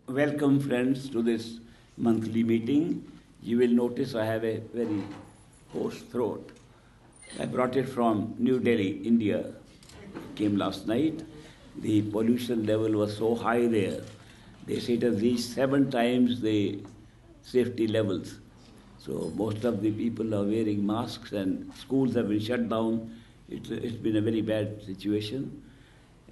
Welcome, friends, to this monthly meeting. You will notice I have a very hoarse throat. I brought it from New Delhi, India. It came last night. The pollution level was so high there. They say it has reached 7 times the safety levels. So most of the people are wearing masks and schools have been shut down. It's been a very bad situation.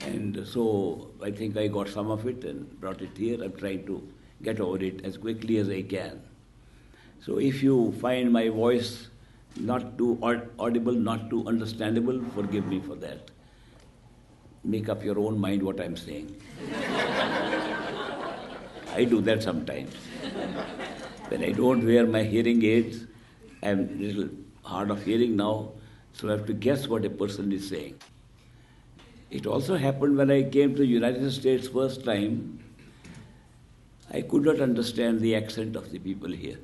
And so I think I got some of it and brought it here. I'm trying to get over it as quickly as I can. So if you find my voice not too audible, not too understandable, forgive me for that. Make up your own mind what I'm saying. I do that sometimes. When I don't wear my hearing aids, I'm a little hard of hearing now, so I have to guess what a person is saying. It also happened when I came to the United States first time, I could not understand the accent of the people here.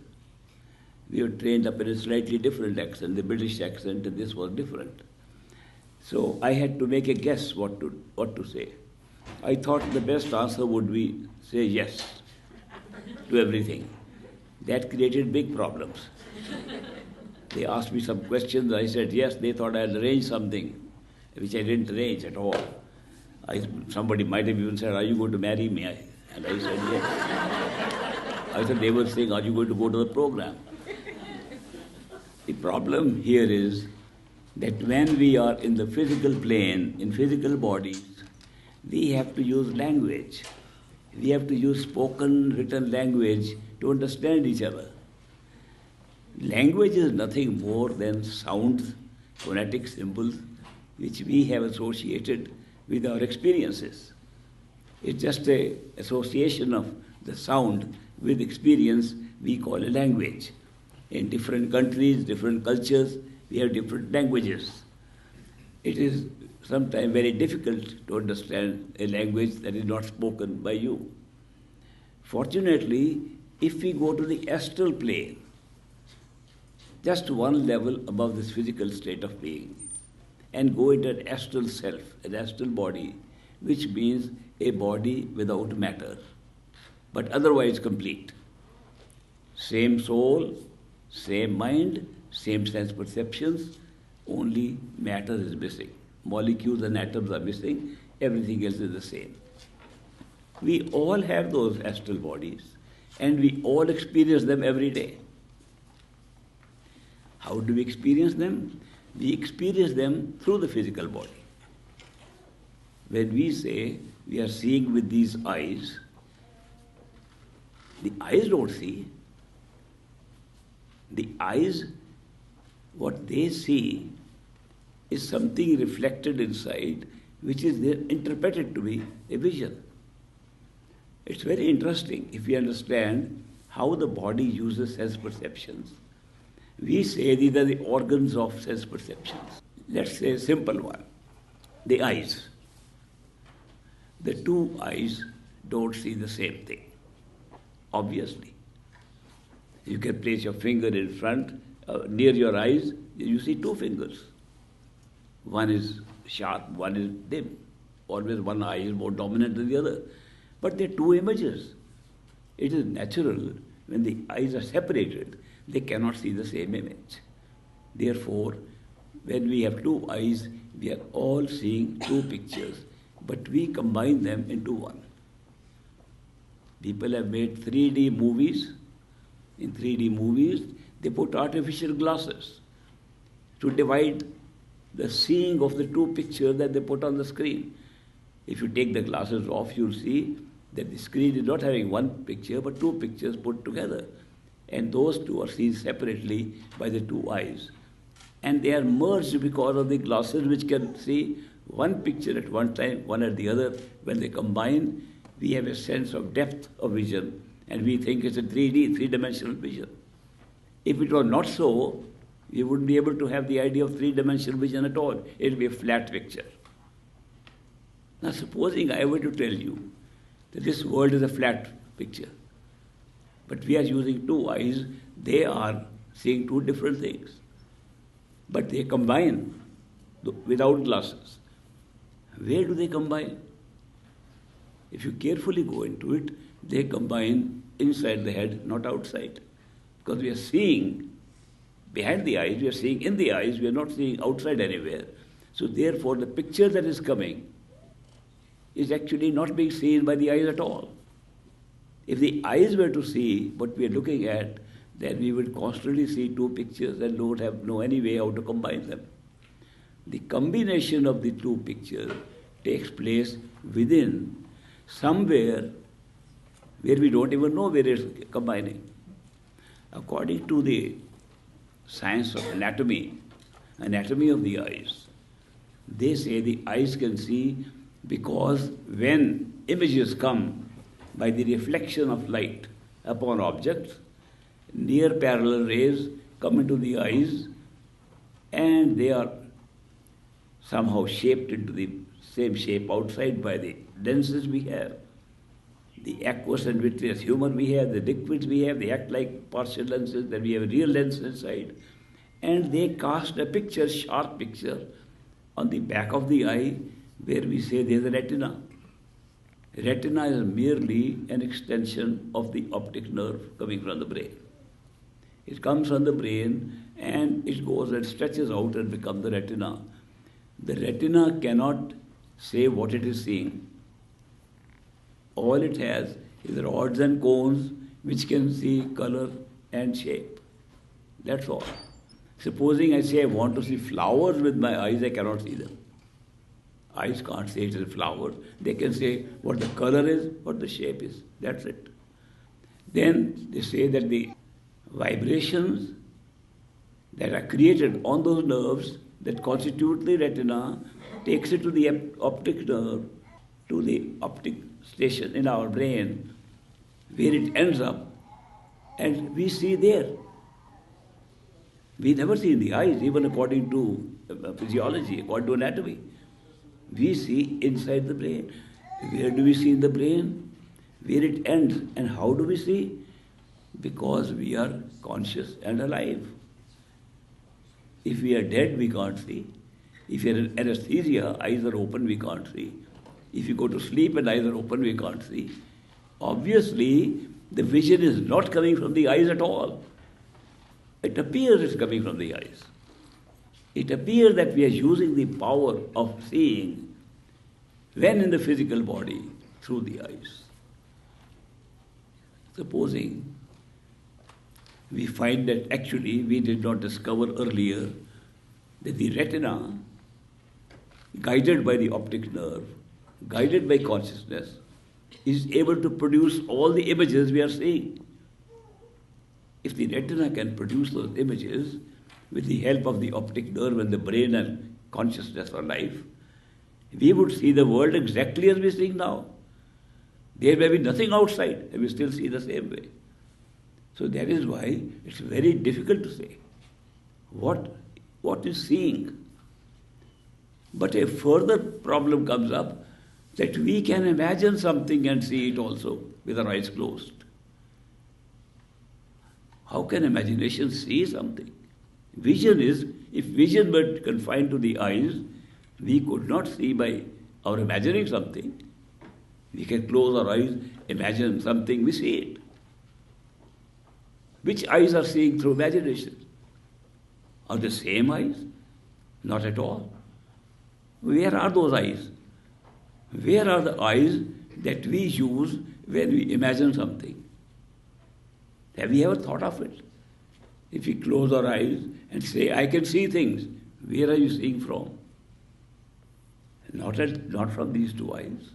We were trained up in a slightly different accent, the British accent, and this was different. So I had to make a guess what to say. I thought the best answer would be say yes to everything. That created big problems. They asked me some questions, I said yes, they thought I had arranged something, which I didn't arrange at all. Somebody might have even said, are you going to marry me? And I said yes. I said, they were saying, are you going to go to the program? The problem here is that when we are in the physical plane, in physical bodies, we have to use language. We have to use spoken, written language to understand each other. Language is nothing more than sounds, phonetic symbols, which we have associated with our experiences. It's just an association of the sound with experience we call a language. In different countries, different cultures, we have different languages. It is sometimes very difficult to understand a language that is not spoken by you. Fortunately, if we go to the astral plane, just one level above this physical state of being, and go into an astral self, an astral body, which means a body without matter, but otherwise complete. Same soul, same mind, same sense perceptions, only matter is missing. Molecules and atoms are missing, everything else is the same. We all have those astral bodies, and we all experience them every day. How do we experience them? We experience them through the physical body. When we say we are seeing with these eyes, the eyes don't see. The eyes, what they see is something reflected inside, which is interpreted to be a vision. It's very interesting if we understand how the body uses sense perceptions. We say these are the organs of sense perceptions. Let's say a simple one, the eyes. The two eyes don't see the same thing, obviously. You can place your finger in front, near your eyes, you see two fingers. One is sharp, one is dim. Always one eye is more dominant than the other. But they're two images. It is natural when the eyes are separated, they cannot see the same image. Therefore, when we have two eyes, we are all seeing two pictures, but we combine them into one. People have made 3D movies. In 3D movies, they put artificial glasses to divide the seeing of the two pictures that they put on the screen. If you take the glasses off, you'll see that the screen is not having one picture, but two pictures put together. And those two are seen separately by the two eyes. And they are merged because of the glasses which can see one picture at one time, one at the other. When they combine, we have a sense of depth of vision, and we think it's a 3D, three-dimensional vision. If it was not so, we wouldn't be able to have the idea of three-dimensional vision at all. It would be a flat picture. Now, supposing I were to tell you that this world is a flat picture, but we are using two eyes, they are seeing two different things. But they combine without glasses. Where do they combine? if you carefully go into it, they combine inside the head, not outside. Because we are seeing behind the eyes, we are seeing in the eyes, we are not seeing outside anywhere. So therefore, the picture that is coming is actually not being seen by the eyes at all. If the eyes were to see what we are looking at, then we would constantly see two pictures and don't have no any way how to combine them. The combination of the two pictures takes place within somewhere where we don't even know where it's combining. According to the science of anatomy of the eyes, they say the eyes can see because when images come by the reflection of light upon objects, near parallel rays come into the eyes and they are somehow shaped into the same shape outside by the lenses we have. The aqueous and vitreous humor we have, the liquids we have, they act like partial lenses, then we have a real lens inside. And they cast a picture, sharp picture, on the back of the eye where we say there is a retina. Retina is merely an extension of the optic nerve coming from the brain. It comes from the brain and it goes and stretches out and becomes the retina. The retina cannot say what it is seeing. All it has is rods and cones which can see color and shape. That's all. Supposing I say I want to see flowers with my eyes, I cannot see them. Eyes can't say it is a flower. They can say what the color is, what the shape is. That's it. Then they say that the vibrations that are created on those nerves that constitute the retina takes it to the optic nerve, to the optic station in our brain, where it ends up, and we see there. We never see in the eyes, even according to physiology, according to anatomy. We see inside the brain. Where do we see in the brain? Where it ends. And how do we see? Because we are conscious and alive. If we are dead, we can't see. If you are in anesthesia, eyes are open, we can't see. If you go to sleep and eyes are open, we can't see. Obviously, the vision is not coming from the eyes at all. It appears it's coming from the eyes. It appears that we are using the power of seeing when in the physical body through the eyes. Supposing we find that actually we did not discover earlier that the retina, guided by the optic nerve, guided by consciousness, is able to produce all the images we are seeing. If the retina can produce those images with the help of the optic nerve and the brain and consciousness or life, we would see the world exactly as we see now. There may be nothing outside, and we still see the same way. So that is why it's very difficult to say what is seeing. But a further problem comes up that we can imagine something and see it also with our eyes closed. How can imagination see something? Vision is, if vision were confined to the eyes, we could not see by our imagining something. We can close our eyes, imagine something, we see it. Which eyes are seeing through imagination? Are the same eyes? Not at all. Where are those eyes? Where are the eyes that we use when we imagine something? Have we ever thought of it? If we close our eyes and say, I can see things, where are you seeing from? Not from these two eyes.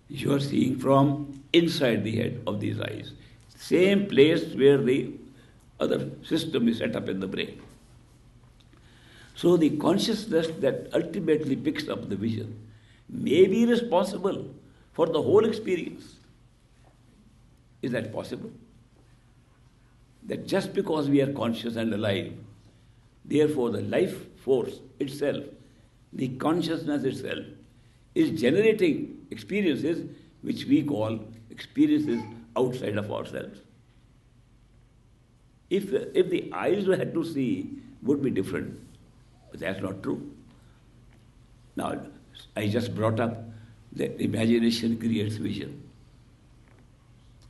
You are seeing from inside the head of these eyes. Same place where the other system is set up in the brain. So the consciousness that ultimately picks up the vision may be responsible for the whole experience. Is that possible? That just because we are conscious and alive, therefore the life force itself, the consciousness itself, is generating experiences which we call experiences outside of ourselves. If the eyes we had to see would be different, but that's not true. Now, I just brought up that imagination creates vision.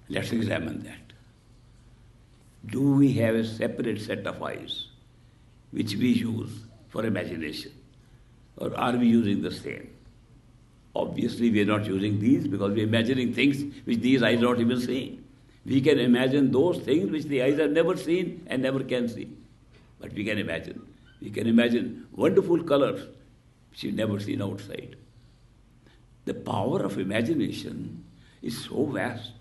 Let's examine that. Do we have a separate set of eyes which we use for imagination? Or are we using the same? Obviously, we are not using these because we are imagining things which these eyes are not even seeing. We can imagine those things which the eyes have never seen and never can see. But we can imagine. We can imagine wonderful colors which you've never seen outside. The power of imagination is so vast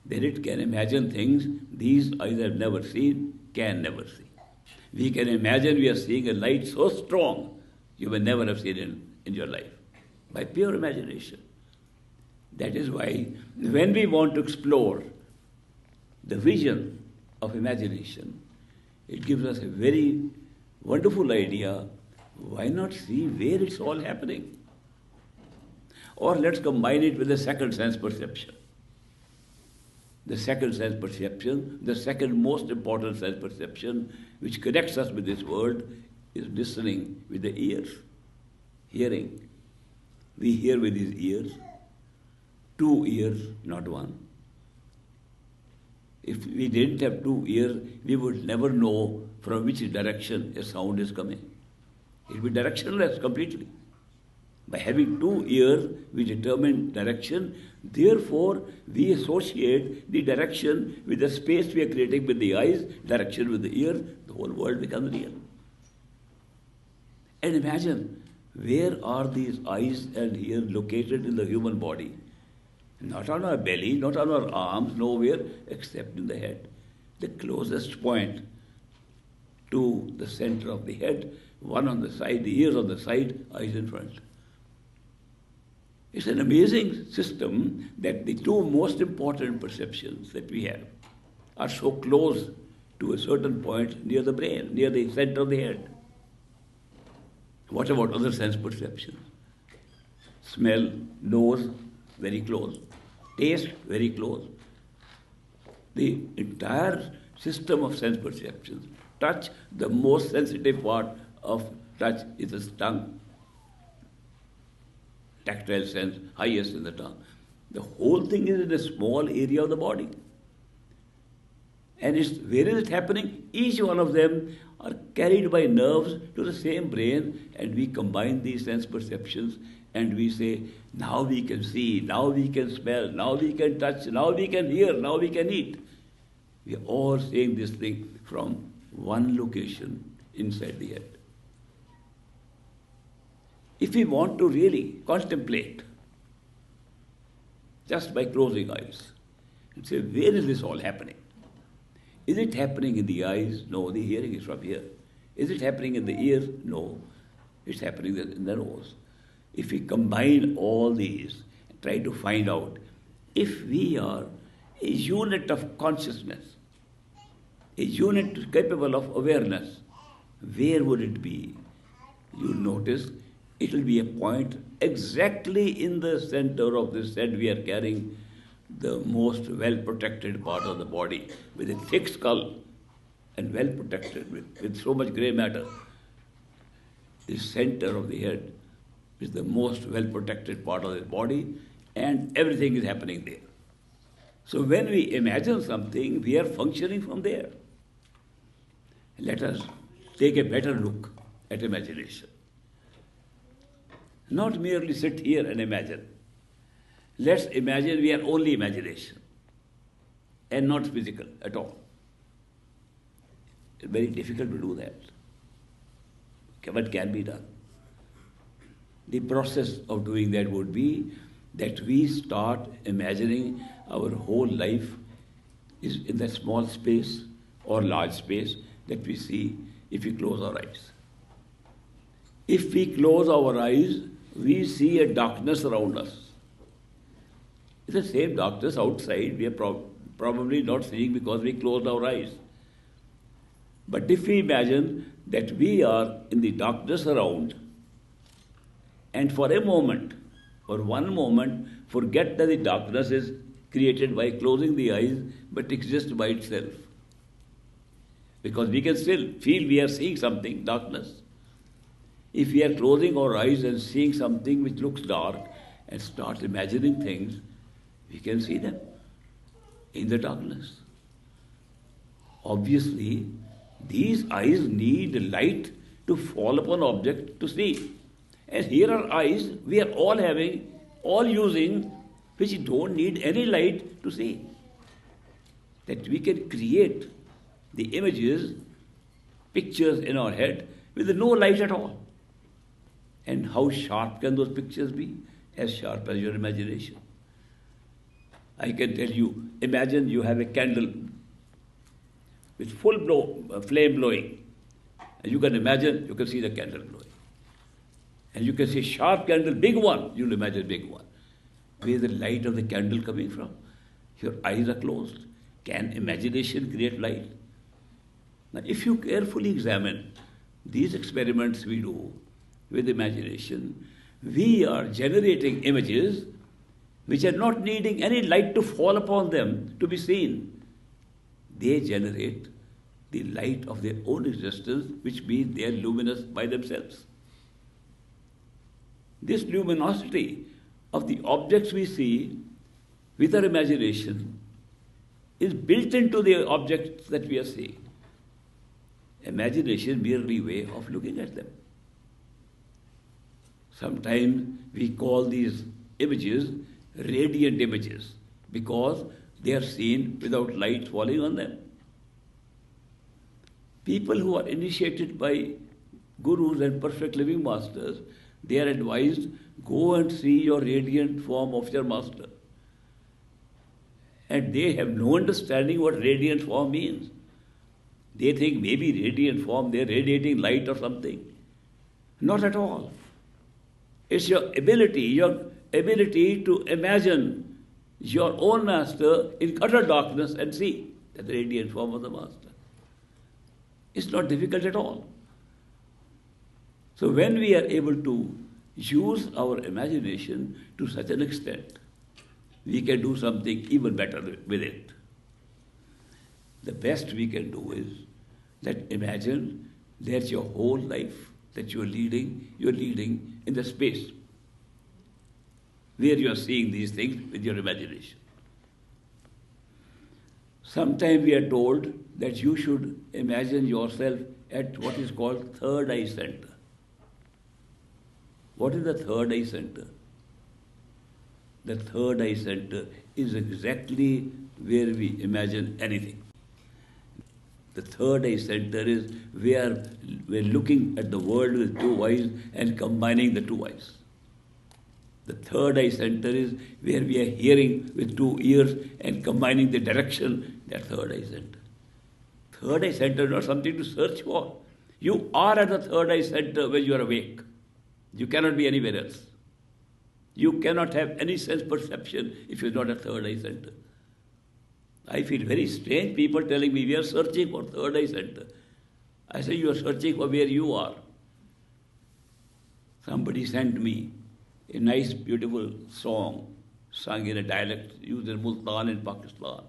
that it can imagine things these eyes have never seen, can never see. We can imagine we are seeing a light so strong you may never have seen it in your life, by pure imagination. That is why when we want to explore the vision of imagination, it gives us a very wonderful idea. Why not see where it's all happening? Or let's combine it with the second sense perception. The second sense perception, the second most important sense perception which connects us with this world is listening with the ears, hearing. We hear with his ears, 2 ears, not one. If we didn't have 2 ears, we would never know from which direction a sound is coming. It would be directionless completely. By having 2 ears, we determine direction. Therefore, we associate the direction with the space we are creating with the eyes, direction with the ear. The whole world becomes real. And imagine, where are these eyes and ears located in the human body? Not on our belly, not on our arms, nowhere except in the head. The closest point to the center of the head, one on the side, the ears on the side, eyes in front. It's an amazing system that the 2 most important perceptions that we have are so close to a certain point near the brain, near the center of the head. What about other sense perceptions? Smell, nose, very close. Taste, very close. The entire system of sense perceptions. Touch, the most sensitive part of touch is the tongue. Tactile sense, highest in the tongue. The whole thing is in a small area of the body. And where is it happening? Each one of them are carried by nerves to the same brain, and we combine these sense perceptions and we say, now we can see, now we can smell, now we can touch, now we can hear, now we can eat. We are all saying this thing from one location inside the head. If we want to really contemplate, just by closing eyes, and say, where is this all happening? Is it happening in the eyes? No, the hearing is from here. Is it happening in the ears? No, it's happening in the nose. If we combine all these and try to find out if we are a unit of consciousness, a unit capable of awareness, where would it be? You'll notice it will be a point exactly in the center of this head. We are carrying the most well-protected part of the body with a thick skull and well-protected with so much grey matter. The center of the head is the most well-protected part of the body, and everything is happening there. So when we imagine something, we are functioning from there. Let us take a better look at imagination. Not merely sit here and imagine. Let's imagine we are only imagination and not physical at all. It's very difficult to do that. But can be done. The process of doing that would be that we start imagining our whole life is in that small space or large space that we see if we close our eyes. If we close our eyes, we see a darkness around us. It's the same darkness outside we are probably not seeing because we closed our eyes. But if we imagine that we are in the darkness around, and for a moment, for one moment, forget that the darkness is created by closing the eyes, but exists by itself. Because we can still feel we are seeing something, darkness. If we are closing our eyes and seeing something which looks dark, and start imagining things, we can see them in the darkness. Obviously, these eyes need light to fall upon object to see. And here are eyes we are all having, all using, which don't need any light to see. That we can create the images, pictures in our head with no light at all. And how sharp can those pictures be? As sharp as your imagination. I can tell you, imagine you have a candle with flame blowing. And you can imagine, you can see the candle blowing. And you can see sharp candle, big one, you'll imagine big one. Where is the light of the candle coming from? Your eyes are closed. Can imagination create light? Now, if you carefully examine these experiments we do with imagination, we are generating images which are not needing any light to fall upon them to be seen. They generate the light of their own existence, which means they are luminous by themselves. This luminosity of the objects we see with our imagination is built into the objects that we are seeing. Imagination merely a way of looking at them. Sometimes we call these images radiant images because they are seen without light falling on them. People who are initiated by gurus and perfect living masters, they are advised, go and see your radiant form of your master. And they have no understanding what radiant form means. They think maybe radiant form, they're radiating light or something. Not at all. It's your ability to imagine your own master in utter darkness and see the radiant form of the master. It's not difficult at all. So when we are able to use our imagination to such an extent, we can do something even better with it. The best we can do is that imagine that your whole life that you're leading in the space where you are seeing these things with your imagination. Sometimes we are told that you should imagine yourself at what is called third eye center. What is the third eye center? The third eye center is exactly where we imagine anything. The third eye center is where we're looking at the world with two eyes and combining the two eyes. The third eye center is where we are hearing with two ears and combining the direction, that third eye center. Third eye center is not something to search for. You are at the third eye center when you are awake. You cannot be anywhere else. You cannot have any sense perception if you're not at third eye center. I feel very strange people telling me we are searching for third eye center. I say you are searching for where you are. Somebody sent me a nice, beautiful song sung in a dialect used in Multan in Pakistan.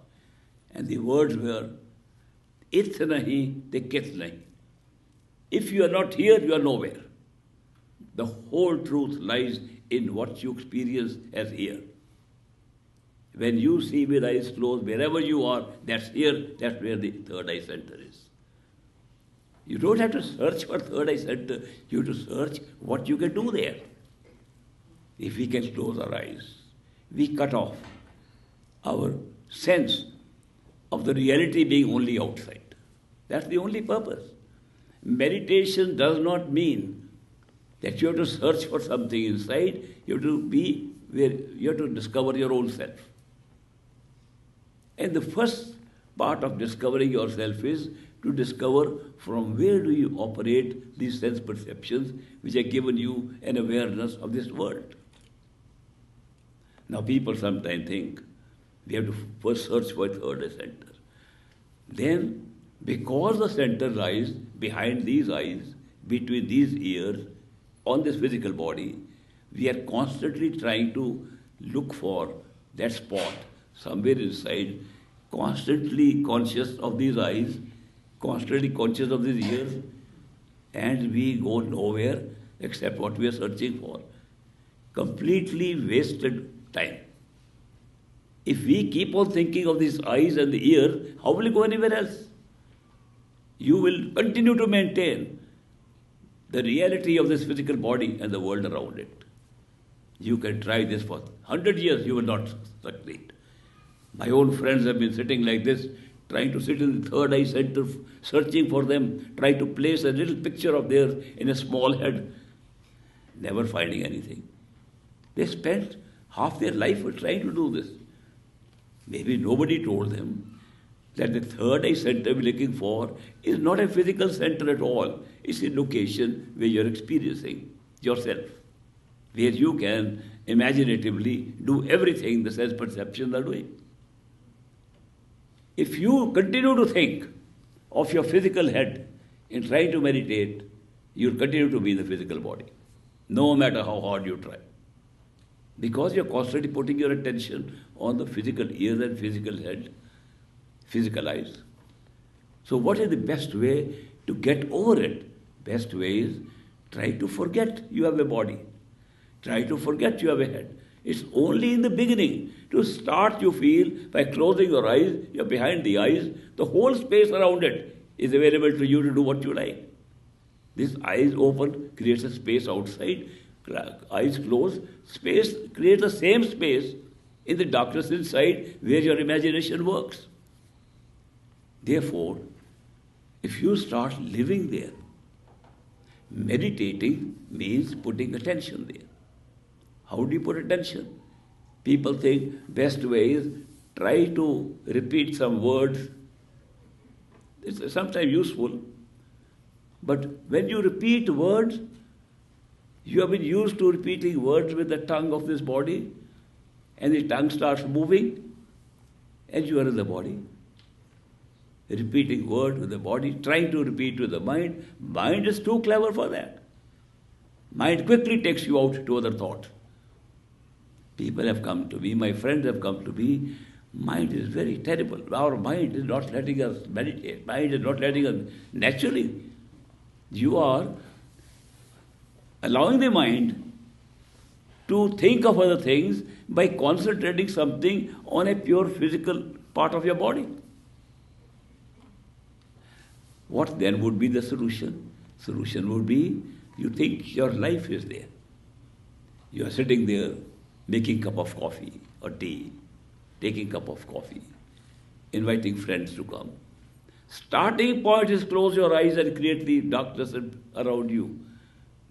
And the words were, Ith nahi, te kith nahi. If you are not here, you are nowhere. The whole truth lies in what you experience as here. When you see with eyes closed, wherever you are, that's here, that's where the third eye center is. You don't have to search for third eye center, you have to search what you can do there. If we can close our eyes, we cut off our sense of the reality being only outside. That's the only purpose. Meditation does not mean that you have to search for something inside, you have to be where you have to discover your own self. And the first part of discovering yourself is to discover from where do you operate these sense perceptions which have given you an awareness of this world. Now people sometimes think we have to first search for a third eye center. Then, because the center lies behind these eyes, between these ears, on this physical body, we are constantly trying to look for that spot somewhere inside, constantly conscious of these eyes, constantly conscious of these ears, and we go nowhere except what we are searching for. completely wasted time. If we keep on thinking of these eyes and the ear, how will you go anywhere else? You will continue to maintain the reality of this physical body and the world around it. You can try this for 100 years, you will not succeed. My own friends have been sitting like this, trying to sit in the third eye center, searching for them, trying to place a little picture of theirs in a small head, never finding anything. They spent half their life trying to do this. Maybe nobody told them that the third eye center we're looking for is not a physical center at all. It's a location where you're experiencing yourself, where you can imaginatively do everything the sense perceptions are doing. If you continue to think of your physical head in trying to meditate, you'll continue to be in the physical body, no matter how hard you try. Because you're constantly putting your attention on the physical ears and physical head, physical eyes. So what is the best way to get over it? Best way is try to forget you have a body. Try to forget you have a head. It's only in the beginning. To start, you feel by closing your eyes, you're behind the eyes, the whole space around it is available to you to do what you like. This eyes open creates a space outside, eyes closed, space creates the same space in the darkness inside where your imagination works. Therefore, if you start living there, meditating means putting attention there. How do you put attention? People think best way is try to repeat some words. It's sometimes useful. But when you repeat words, you have been used to repeating words with the tongue of this body, and the tongue starts moving, and you are in the body. Repeating word with the body, trying to repeat with the mind. Mind is too clever for that. Mind quickly takes you out to other thoughts. People have come to me, my friends have come to me. Mind is very terrible. Our mind is not letting us meditate. Mind is not letting us naturally. You are allowing the mind to think of other things by concentrating something on a pure physical part of your body. What then would be the solution? Solution would be you think your life is there. You are sitting there making cup of coffee or tea, taking cup of coffee, inviting friends to come. Starting point is close your eyes and create the darkness around you.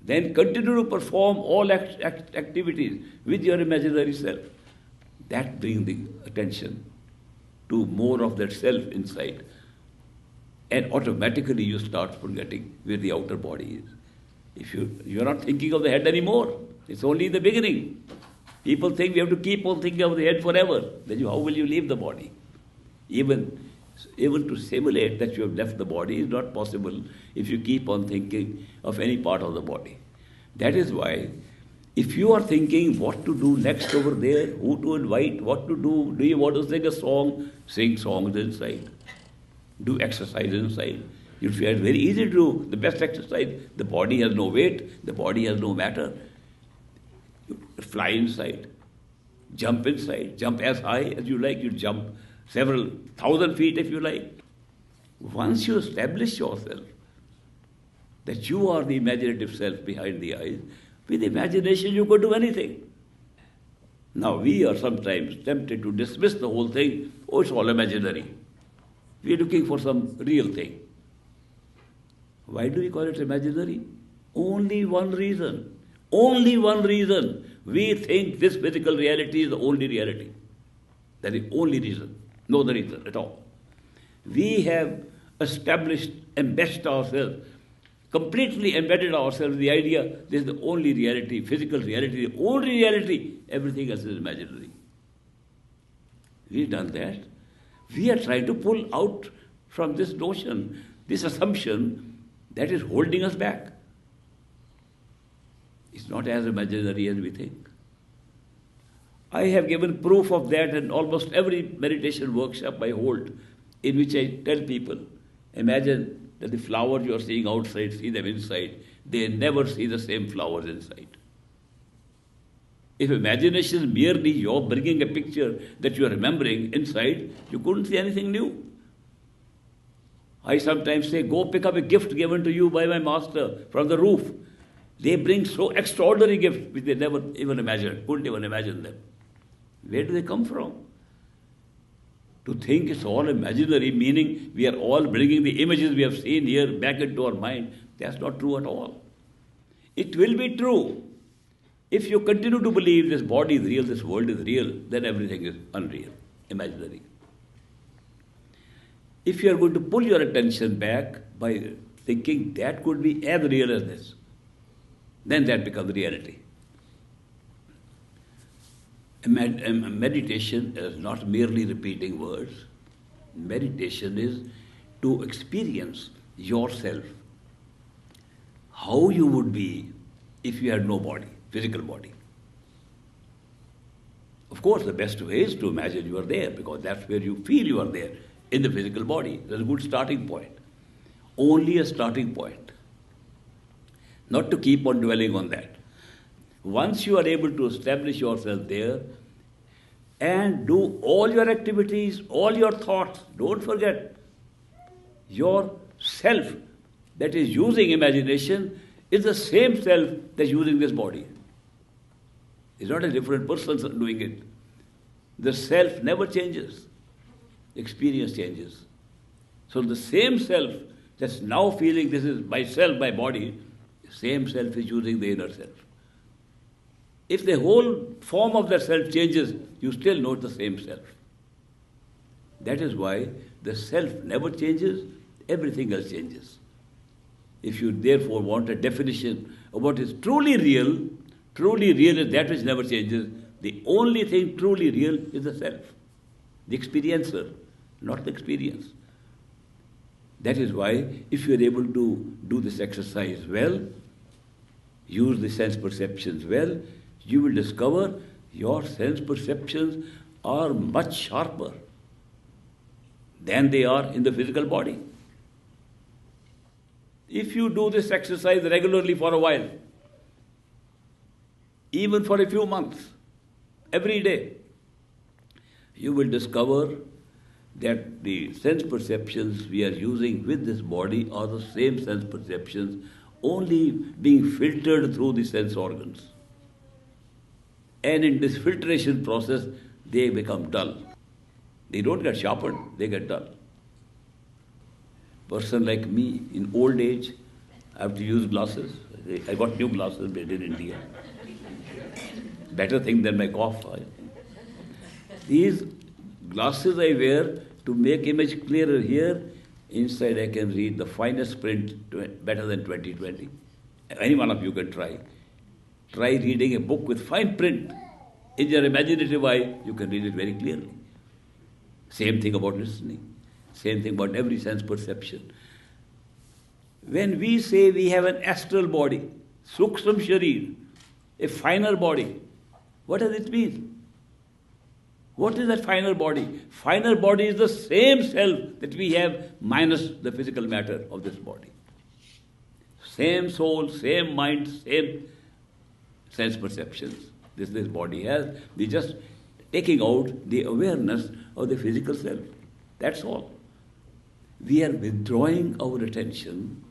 Then continue to perform all activities with your imaginary self. That brings the attention to more of that self inside. And automatically you start forgetting where the outer body is. If you're not thinking of the head anymore, it's only the beginning. People think we have to keep on thinking of the head forever. Then how will you leave the body? Even to simulate that you have left the body is not possible if you keep on thinking of any part of the body. That is why if you are thinking what to do next over there, who to invite, what to do you want to sing a song, sing songs inside. Do exercise inside. You feel it's very easy to do the best exercise. The body has no weight, the body has no matter. You fly inside, jump inside, jump as high as you like, you jump several thousand feet if you like. Once you establish yourself that you are the imaginative self behind the eyes, with imagination you could do anything. Now we are sometimes tempted to dismiss the whole thing. Oh, it's all imaginary. We are looking for some real thing. Why do we call it imaginary? Only one reason. Only one reason. We think this physical reality is the only reality. That is the only reason. No other reason at all. We have established, enmeshed ourselves, completely embedded ourselves in the idea this is the only reality, physical reality, the only reality. Everything else is imaginary. We've done that. We are trying to pull out from this notion, this assumption that is holding us back. It's not as imaginary as we think. I have given proof of that in almost every meditation workshop I hold, in which I tell people, imagine that the flowers you are seeing outside, see them inside. They never see the same flowers inside. If imagination is merely you're bringing a picture that you are remembering inside, you couldn't see anything new. I sometimes say, go pick up a gift given to you by my master from the roof. They bring so extraordinary gifts which they never even imagined, couldn't even imagine them. Where do they come from? To think it's all imaginary, meaning we are all bringing the images we have seen here back into our mind, that's not true at all. It will be true. If you continue to believe this body is real, this world is real, then everything is unreal, imaginary. If you are going to pull your attention back by thinking that could be as real as this, then that becomes reality. Meditation is not merely repeating words. Meditation is to experience yourself, how you would be if you had no body, physical body. Of course, the best way is to imagine you are there, because that's where you feel you are there, in the physical body. That's a good starting point. Only a starting point. Not to keep on dwelling on that. Once you are able to establish yourself there and do all your activities, all your thoughts, don't forget, your self that is using imagination is the same self that's using this body. It's not a different person doing it. The self never changes. Experience changes. So the same self that's now feeling this is myself, my body, the same self is using the inner self. If the whole form of that self changes, you still know the same self. That is why the self never changes, everything else changes. If you therefore want a definition of what is truly real is that which never changes. The only thing truly real is the self, the experiencer, not the experience. That is why if you are able to do this exercise well, use the sense perceptions well, you will discover your sense perceptions are much sharper than they are in the physical body. If you do this exercise regularly for a while, even for a few months, every day, you will discover that the sense perceptions we are using with this body are the same sense perceptions, only being filtered through the sense organs. And in this filtration process, they become dull. They don't get sharpened, they get dull. Person like me, in old age, I have to use glasses. I got new glasses made in India. Better thing than my cough. These glasses I wear to make image clearer here. Inside I can read the finest print better than 2020. Any one of you can try. Try reading a book with fine print. In your imaginative eye, you can read it very clearly. Same thing about listening. Same thing about every sense perception. When we say we have an astral body, Suksham Sharir, a finer body, what does it mean? What is that finer body? Finer body is the same self that we have minus the physical matter of this body. Same soul, same mind, same sense perceptions this body has. We're just taking out the awareness of the physical self. That's all. We are withdrawing our attention,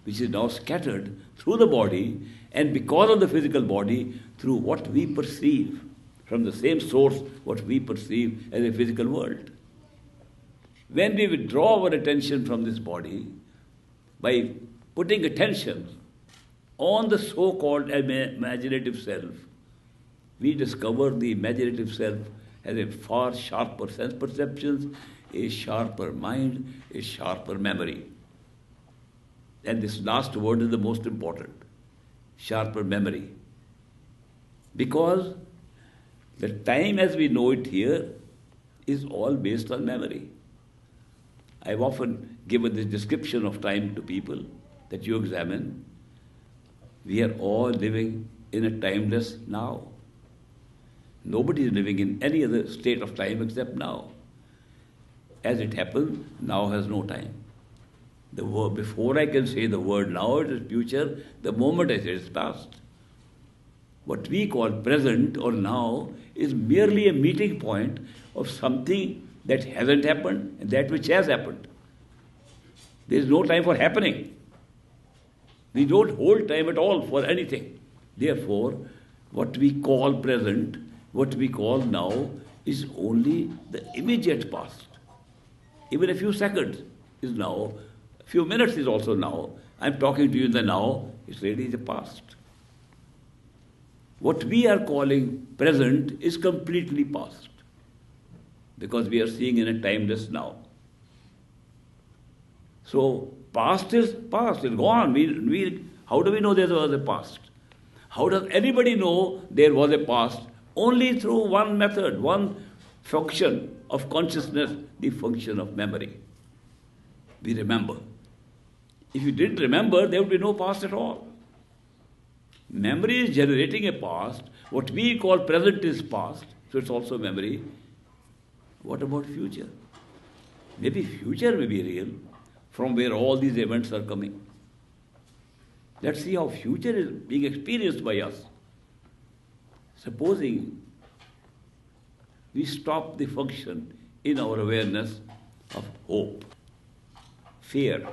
which is now scattered through the body, and because of the physical body, through what we perceive, from the same source, what we perceive as a physical world. When we withdraw our attention from this body, by putting attention on the so-called imaginative self, we discover the imaginative self has a far sharper sense perceptions, a sharper mind, a sharper memory. And this last word is the most important, sharper memory. Because the time as we know it here is all based on memory. I've often given this description of time to people that you examine. We are all living in a timeless now. Nobody is living in any other state of time except now. As it happens, now has no time. The word, before I can say the word now, it is future. The moment I say it is past. What we call present or now is merely a meeting point of something that hasn't happened and that which has happened. There is no time for happening. We don't hold time at all for anything. Therefore, what we call present, what we call now, is only the immediate past. Even a few seconds is now, a few minutes is also now. I'm talking to you in the now, it's really the past. What we are calling present is completely past, because we are seeing in a timeless now. So, past is past, it's gone. How do we know there was a past? How does anybody know there was a past? Only through one method, one function of consciousness, the function of memory. We remember. If you didn't remember, there would be no past at all. Memory is generating a past. What we call present is past, so it's also memory. What about future? Maybe future may be real, from where all these events are coming. Let's see how future is being experienced by us. Supposing we stop the function in our awareness of hope, fear,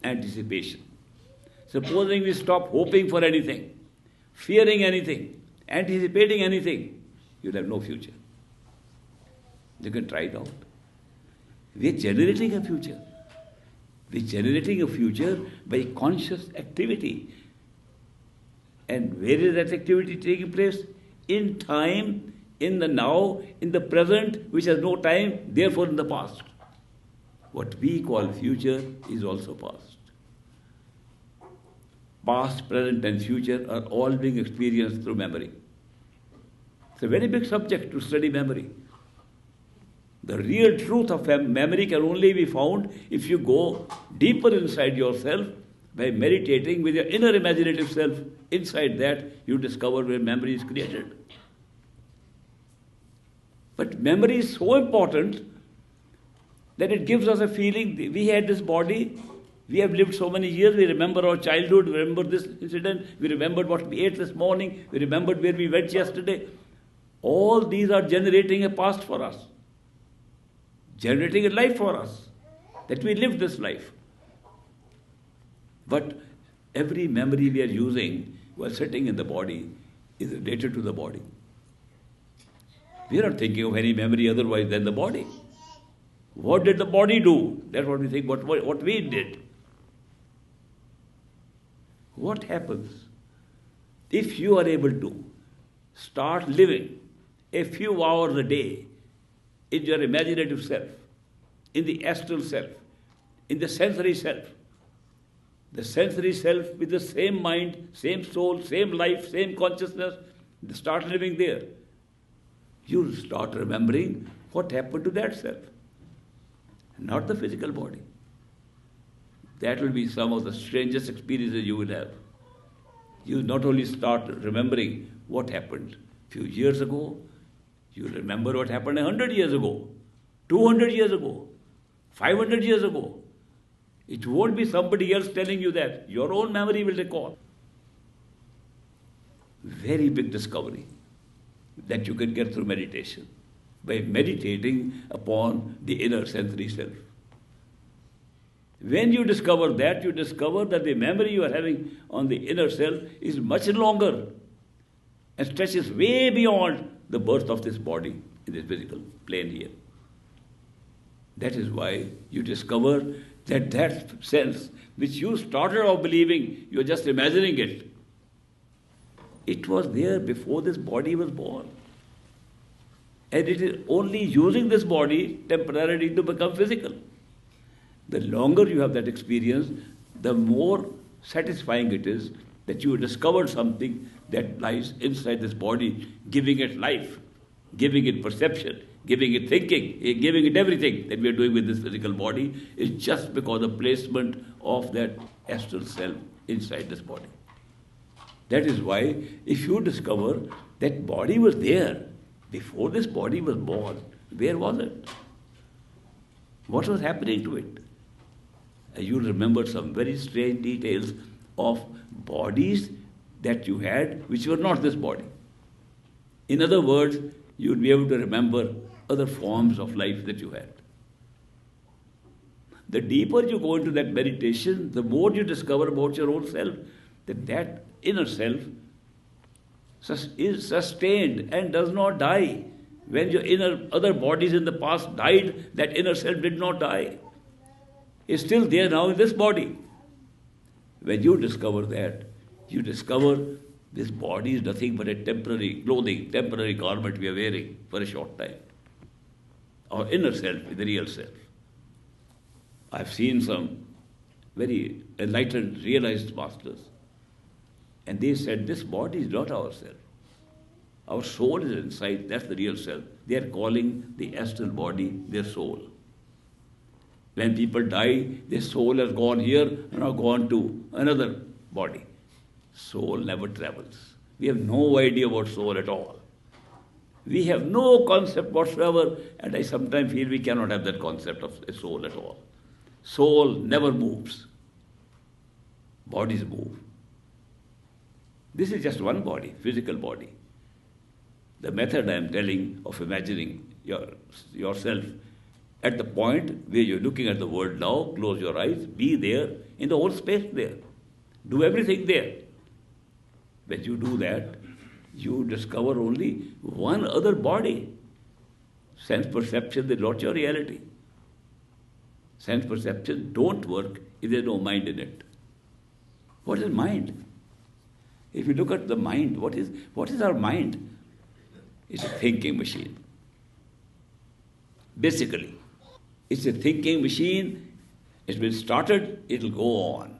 anticipation. Supposing we stop hoping for anything, fearing anything, anticipating anything, you'll have no future. You can try it out. We're generating a future. We're generating a future by conscious activity. And where is that activity taking place? In time, in the now, in the present, which has no time, therefore in the past. What we call future is also past. Past, present and future are all being experienced through memory. It's a very big subject to study memory. The real truth of memory can only be found if you go deeper inside yourself by meditating with your inner imaginative self. Inside that, you discover where memory is created. But memory is so important that it gives us a feeling. We had this body, we have lived so many years, we remember our childhood, we remember this incident, we remembered what we ate this morning, we remembered where we went yesterday. All these are generating a past for us. Generating a life for us, that we live this life. But every memory we are using while sitting in the body is related to the body. We are not thinking of any memory otherwise than the body. What did the body do? That's what we think, what we did. What happens if you are able to start living a few hours a day in your imaginative self, in the astral self, in the sensory self with the same mind, same soul, same life, same consciousness, start living there. You start remembering what happened to that self, not the physical body. That will be some of the strangest experiences you will have. You not only start remembering what happened a few years ago, you remember what happened 100 years ago, 200 years ago, 500 years ago. It won't be somebody else telling you that. Your own memory will recall. Very big discovery that you can get through meditation, by meditating upon the inner sensory self. When you discover that, you discover that the memory you are having on the inner self is much longer and stretches way beyond the birth of this body in this physical plane here. That is why you discover that sense which you started off believing, you are just imagining it. It was there before this body was born. And it is only using this body temporarily to become physical. The longer you have that experience, the more satisfying it is that you discovered something that lies inside this body, giving it life, giving it perception, giving it thinking, giving it everything that we are doing with this physical body is just because of the placement of that astral self inside this body. That is why if you discover that body was there before this body was born, where was it? What was happening to it? You remember some very strange details of bodies that you had which were not this body. In other words, you would be able to remember other forms of life that you had. The deeper you go into that meditation, the more you discover about your own self, that inner self is sustained and does not die. When your other bodies in the past died, that inner self did not die. It's still there now in this body. When you discover that, you discover this body is nothing but a temporary clothing, temporary garment we are wearing for a short time. Our inner self is the real self. I've seen some very enlightened, realized masters, and they said, this body is not our self. Our soul is inside, that's the real self. They are calling the astral body their soul. When people die, their soul has gone here and now gone to another body. Soul never travels. We have no idea about soul at all. We have no concept whatsoever, and I sometimes feel we cannot have that concept of a soul at all. Soul never moves. Bodies move. This is just one body, physical body. The method I am telling of imagining yourself at the point where you're looking at the world now, close your eyes, be there in the whole space there. Do everything there. When you do that, you discover only one other body. Sense perception is not your reality. Sense perception don't work if there's no mind in it. What is mind? If you look at the mind, what is our mind? It's a thinking machine. Basically, it's a thinking machine. It's been started, it'll go on.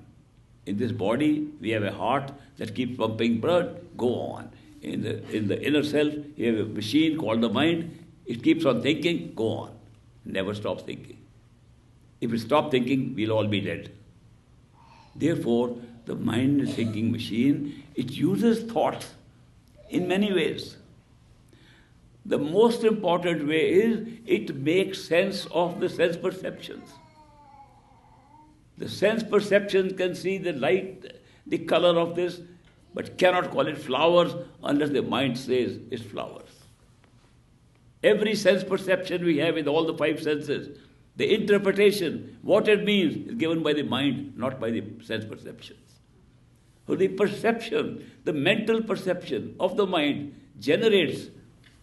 In this body, we have a heart that keeps pumping blood, go on. In the inner self, you have a machine called the mind. It keeps on thinking, go on. Never stops thinking. If we stop thinking, we'll all be dead. Therefore, the mind is a thinking machine. It uses thoughts in many ways. The most important way is it makes sense of the sense perceptions. The sense perception can see the light, the color of this, but cannot call it flowers unless the mind says it's flowers. Every sense perception we have in all the five senses, the interpretation, what it means, is given by the mind, not by the sense perceptions. So the perception, the mental perception of the mind generates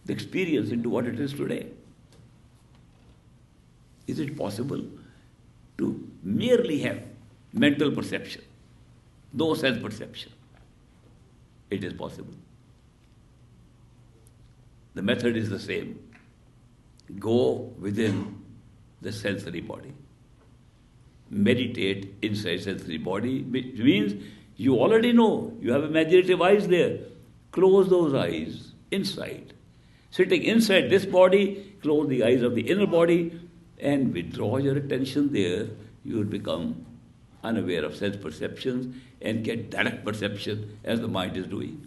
the experience into what it is today. Is it possible to merely have mental perception, no sense perception? It is possible. The method is the same. Go within the sensory body. Meditate inside sensory body, which means you already know, you have imaginative eyes there. Close those eyes inside. Sitting inside this body, close the eyes of the inner body and withdraw your attention there. You will become unaware of sense perceptions and get direct perception as the mind is doing.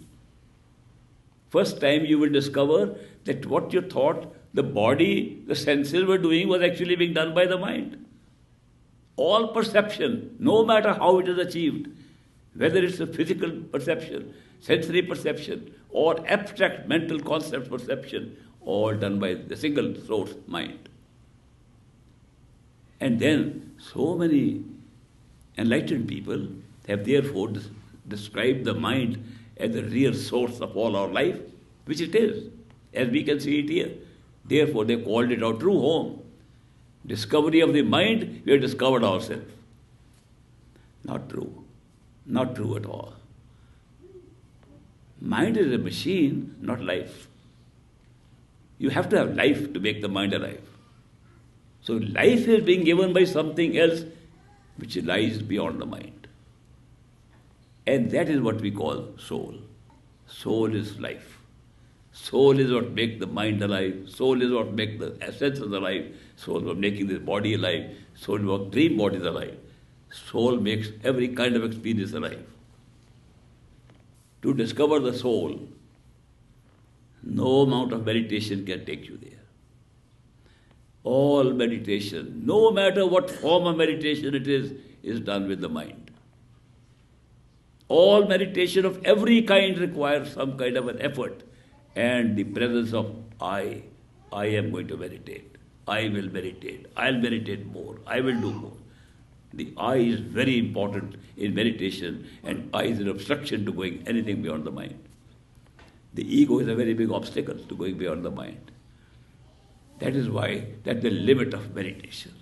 First time you will discover that what you thought the body, the senses were doing was actually being done by the mind. All perception, no matter how it is achieved, whether it's a physical perception, sensory perception, or abstract mental concept perception, all done by the single source, mind. And then so many enlightened people have therefore described the mind as the real source of all our life, which it is, as we can see it here. Therefore, they called it our true home. Discovery of the mind, we have discovered ourselves. Not true. Not true at all. Mind is a machine, not life. You have to have life to make the mind alive. So life is being given by something else which lies beyond the mind. And that is what we call soul. Soul is life. Soul is what makes the mind alive. Soul is what makes the senses alive. Soul is what making this body alive. Soul is what dream bodies alive. Soul makes every kind of experience alive. To discover the soul, no amount of meditation can take you there. All meditation, no matter what form of meditation it is done with the mind. All meditation of every kind requires some kind of an effort and the presence of I. I am going to meditate. I will meditate. I'll meditate more. I will do more. The I is very important in meditation, and I is an obstruction to going anything beyond the mind. The ego is a very big obstacle to going beyond the mind. That is why that's the limit of meditation.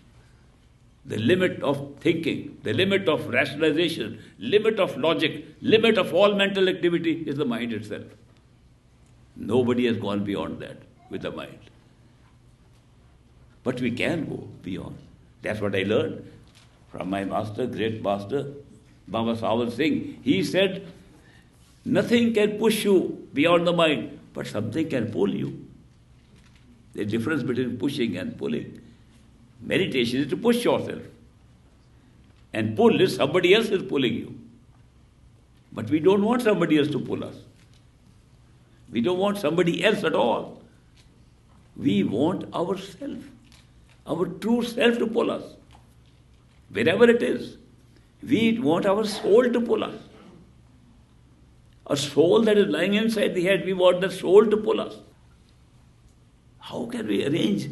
The limit of thinking, the limit of rationalization, limit of logic, limit of all mental activity is the mind itself. Nobody has gone beyond that with the mind. But we can go beyond. That's what I learned from my master, great master, Baba Sawan Singh. He said, nothing can push you beyond the mind, but something can pull you. The difference between pushing and pulling. Meditation is to push yourself. And pull is somebody else is pulling you. But we don't want somebody else to pull us. We don't want somebody else at all. We want ourselves, our true self to pull us. Wherever it is. We want our soul to pull us. A soul that is lying inside the head, we want the soul to pull us. How can we arrange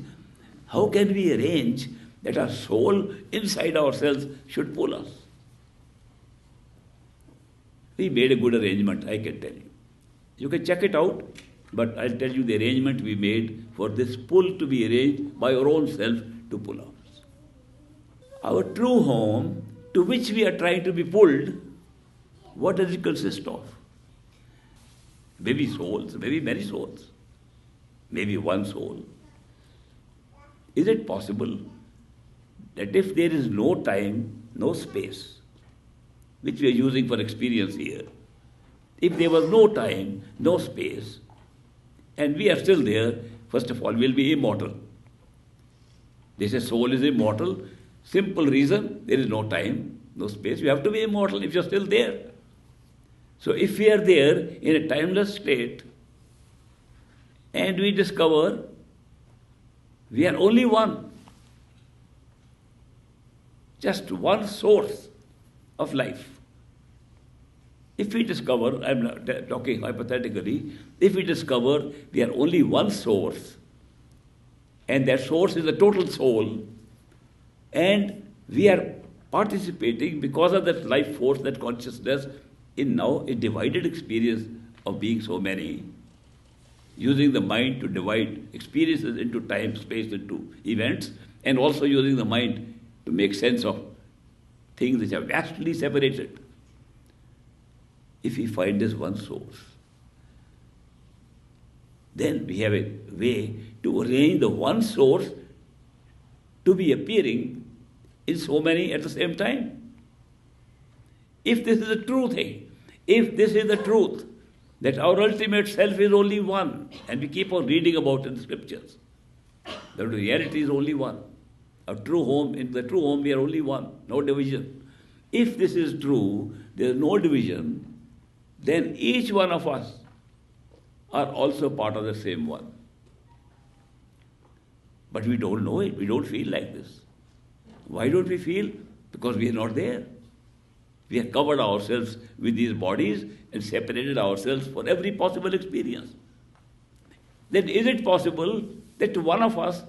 that our soul inside ourselves should pull us? We made a good arrangement, I can tell you. You can check it out, but I'll tell you the arrangement we made for this pull to be arranged by our own self to pull us. Our true home, to which we are trying to be pulled, what does it consist of? Maybe souls, maybe many souls, maybe one soul. Is it possible that if there is no time, no space, which we are using for experience here, if there was no time, no space, and we are still there, first of all, we'll be immortal. They say soul is immortal. Simple reason, there is no time, no space. You have to be immortal if you're still there. So if we are there in a timeless state, and we discover we are only one, just one source of life. If we discover, I'm not talking hypothetically, if we discover we are only one source, and that source is the total soul, and we are participating because of that life force, that consciousness, in now a divided experience of being so many, using the mind to divide experiences into time, space, into events, and also using the mind to make sense of things which are vastly separated. If we find this one source, then we have a way to arrange the one source to be appearing in so many at the same time. If this is the true thing, if this is the truth, that our ultimate self is only one, and we keep on reading about it in the scriptures, that the reality is only one. Our true home, in the true home we are only one, no division. If this is true, there is no division, then each one of us are also part of the same one. But we don't know it, we don't feel like this. Why don't we feel? Because we are not there. We have covered ourselves with these bodies and separated ourselves for every possible experience. Then is it possible that one of us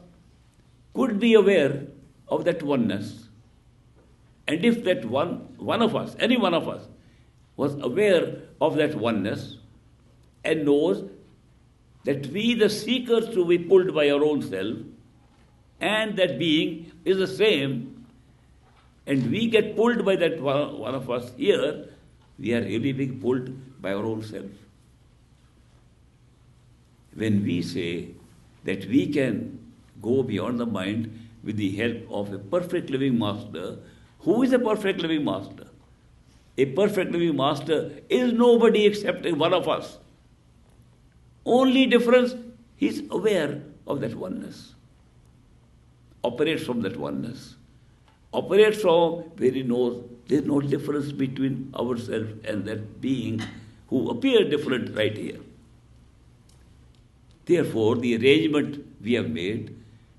could be aware of that oneness? And if that one of us, any one of us, was aware of that oneness and knows that we, the seekers, to be pulled by our own self, and that being is the same, and we get pulled by that one of us here, we are really being pulled by our own self. When we say that we can go beyond the mind with the help of a perfect living master, who is a perfect living master? A perfect living master is nobody except one of us. Only difference, he is aware of that oneness. Operates from that oneness. Operates from where he knows there is no difference between ourselves and that being who appear different right here. Therefore, the arrangement we have made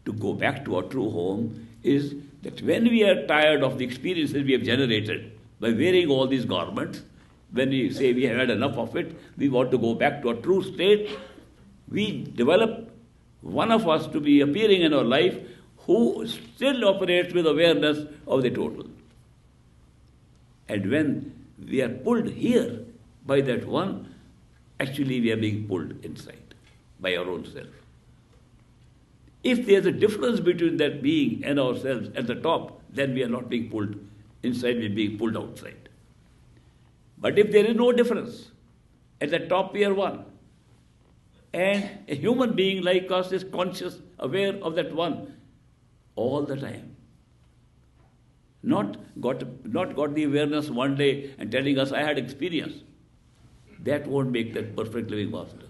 to go back to our true home is that when we are tired of the experiences we have generated by wearing all these garments, when we say we have had enough of it, we want to go back to a true state, we develop one of us to be appearing in our life who still operates with awareness of the total. And when we are pulled here by that one, actually we are being pulled inside by our own self. If there is a difference between that being and ourselves at the top, then we are not being pulled inside, we are being pulled outside. But if there is no difference, at the top we are one. And a human being like us is conscious, aware of that one all the time. Not got the awareness one day and telling us, I had experience. That won't make that perfect living master.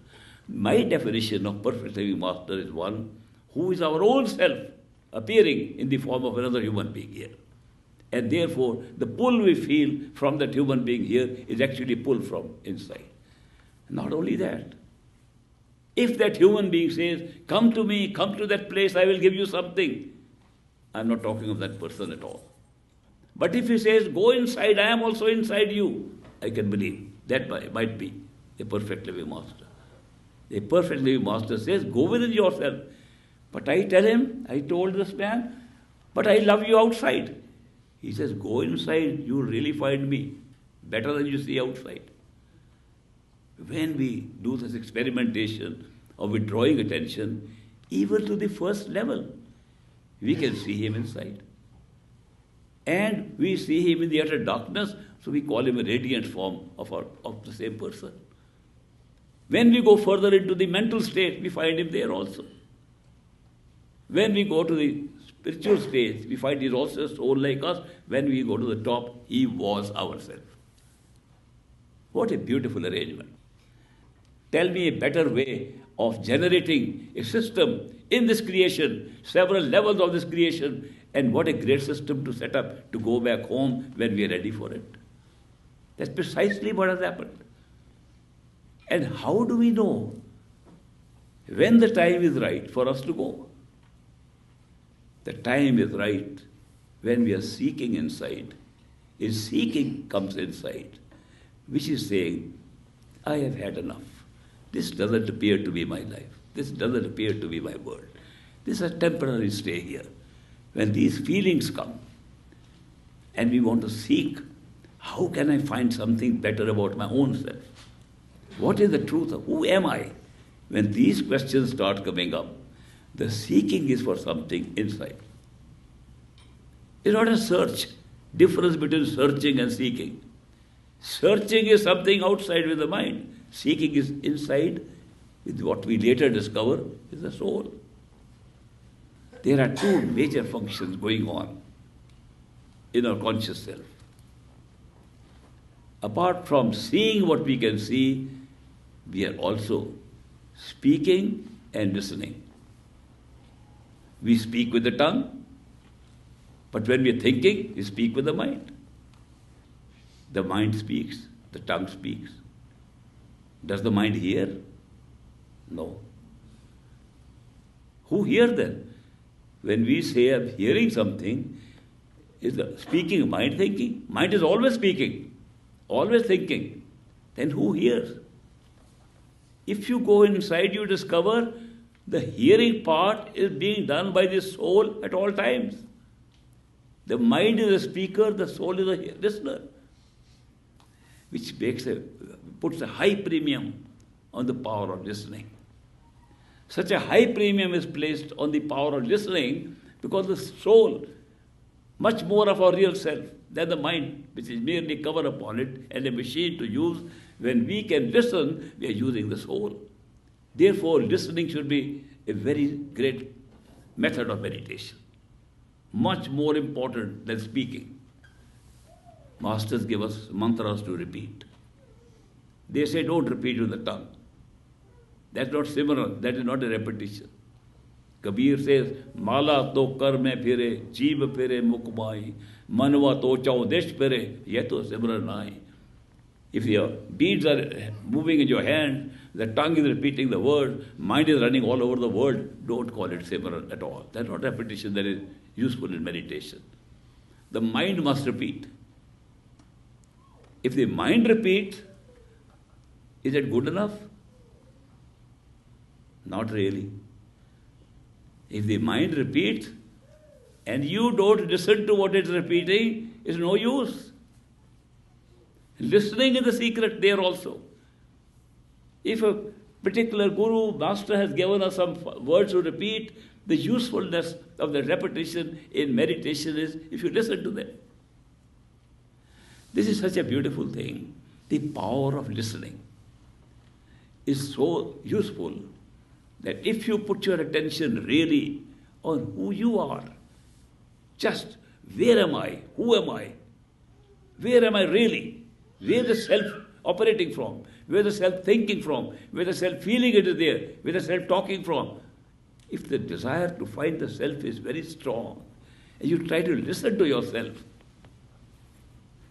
My definition of perfect living master is one who is our own self appearing in the form of another human being here. And therefore, the pull we feel from that human being here is actually pulled from inside. Not only that, if that human being says, come to me, come to that place, I will give you something, I'm not talking of that person at all. But if he says, go inside, I am also inside you, I can believe that might be a perfect living master. A perfect living master says, go within yourself. But I tell him, I told this man, but I love you outside. He says, go inside, you will really find me better than you see outside. When we do this experimentation of withdrawing attention, even to the first level, we can see him inside. And we see him in the utter darkness, so we call him a radiant form of the same person. When we go further into the mental state, we find him there also. When we go to the spiritual stage, we find he's also a soul like us. When we go to the top, he was ourselves. What a beautiful arrangement. Tell me a better way of generating a system in this creation, several levels of this creation, and what a great system to set up to go back home when we are ready for it. That's precisely what has happened. And how do we know when the time is right for us to go? The time is right when we are seeking inside. A seeking comes inside, which is saying, I have had enough. This doesn't appear to be my life. This doesn't appear to be my world. This is a temporary stay here. When these feelings come and we want to seek, how can I find something better about my own self? What is the truth of who am I? When these questions start coming up, the seeking is for something inside. It's not a search. Difference between searching and seeking. Searching is something outside with the mind. Seeking is inside with what we later discover is the soul. There are two major functions going on in our conscious self. Apart from seeing what we can see, we are also speaking and listening. We speak with the tongue, but when we are thinking, we speak with the mind. The mind speaks, the tongue speaks. Does the mind hear? No. Who hears then? When we say I'm hearing something, is the speaking mind thinking? Mind is always speaking, always thinking. Then who hears? If you go inside, you discover the hearing part is being done by the soul at all times. The mind is a speaker, the soul is a listener, which puts a high premium on the power of listening. Such a high premium is placed on the power of listening because the soul, much more of our real self than the mind, which is merely cover upon it and a machine to use. When we can listen, we are using the soul. Therefore, listening should be a very great method of meditation. Much more important than speaking. Masters give us mantras to repeat. They say don't repeat with the tongue. That's not similar, that is not a repetition. Kabir says, Mala to kar mein phire, jeev phire mukmai, manva to chaudesh phire, yeh to similar nahi. If your beads are moving in your hand, the tongue is repeating the word, mind is running all over the world, don't call it simran at all. That's not repetition that is useful in meditation. The mind must repeat. If the mind repeats, is it good enough? Not really. If the mind repeats and you don't listen to what it's repeating, it's no use. Listening is the secret there also. If a particular guru, master has given us some words to repeat, the usefulness of the repetition in meditation is if you listen to them. This is such a beautiful thing. The power of listening is so useful that if you put your attention really on who you are, just where am I? Who am I? Where am I really? Where the self operating from? Where the self thinking from? Where the self feeling it is there? Where the self talking from? If the desire to find the self is very strong, and you try to listen to yourself,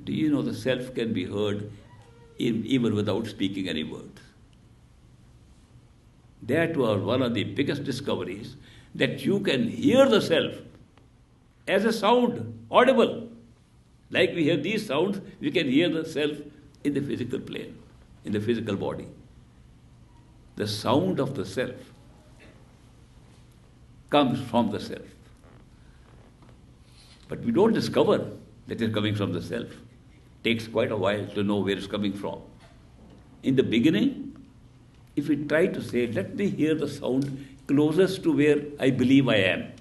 do you know the self can be heard even without speaking any words? That was one of the biggest discoveries, that you can hear the self as a sound, audible. Like we hear these sounds, we can hear the self in the physical plane, in the physical body. The sound of the self comes from the self. But we don't discover that it's coming from the self. It takes quite a while to know where it's coming from. In the beginning, if we try to say, let me hear the sound closest to where I believe I am.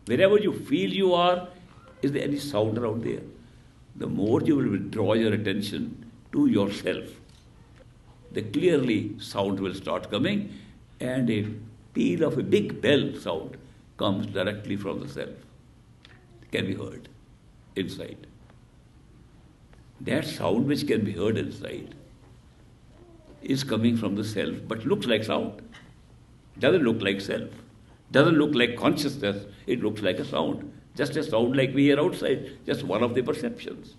Wherever you feel you are, is there any sound around there? The more you will withdraw your attention to yourself, the clearly sound will start coming, and a peal of a big bell sound comes directly from the self. It can be heard inside. That sound which can be heard inside is coming from the self, but looks like sound. Doesn't look like self. Doesn't look like consciousness. It looks like a sound. Just a sound like we hear outside. Just one of the perceptions.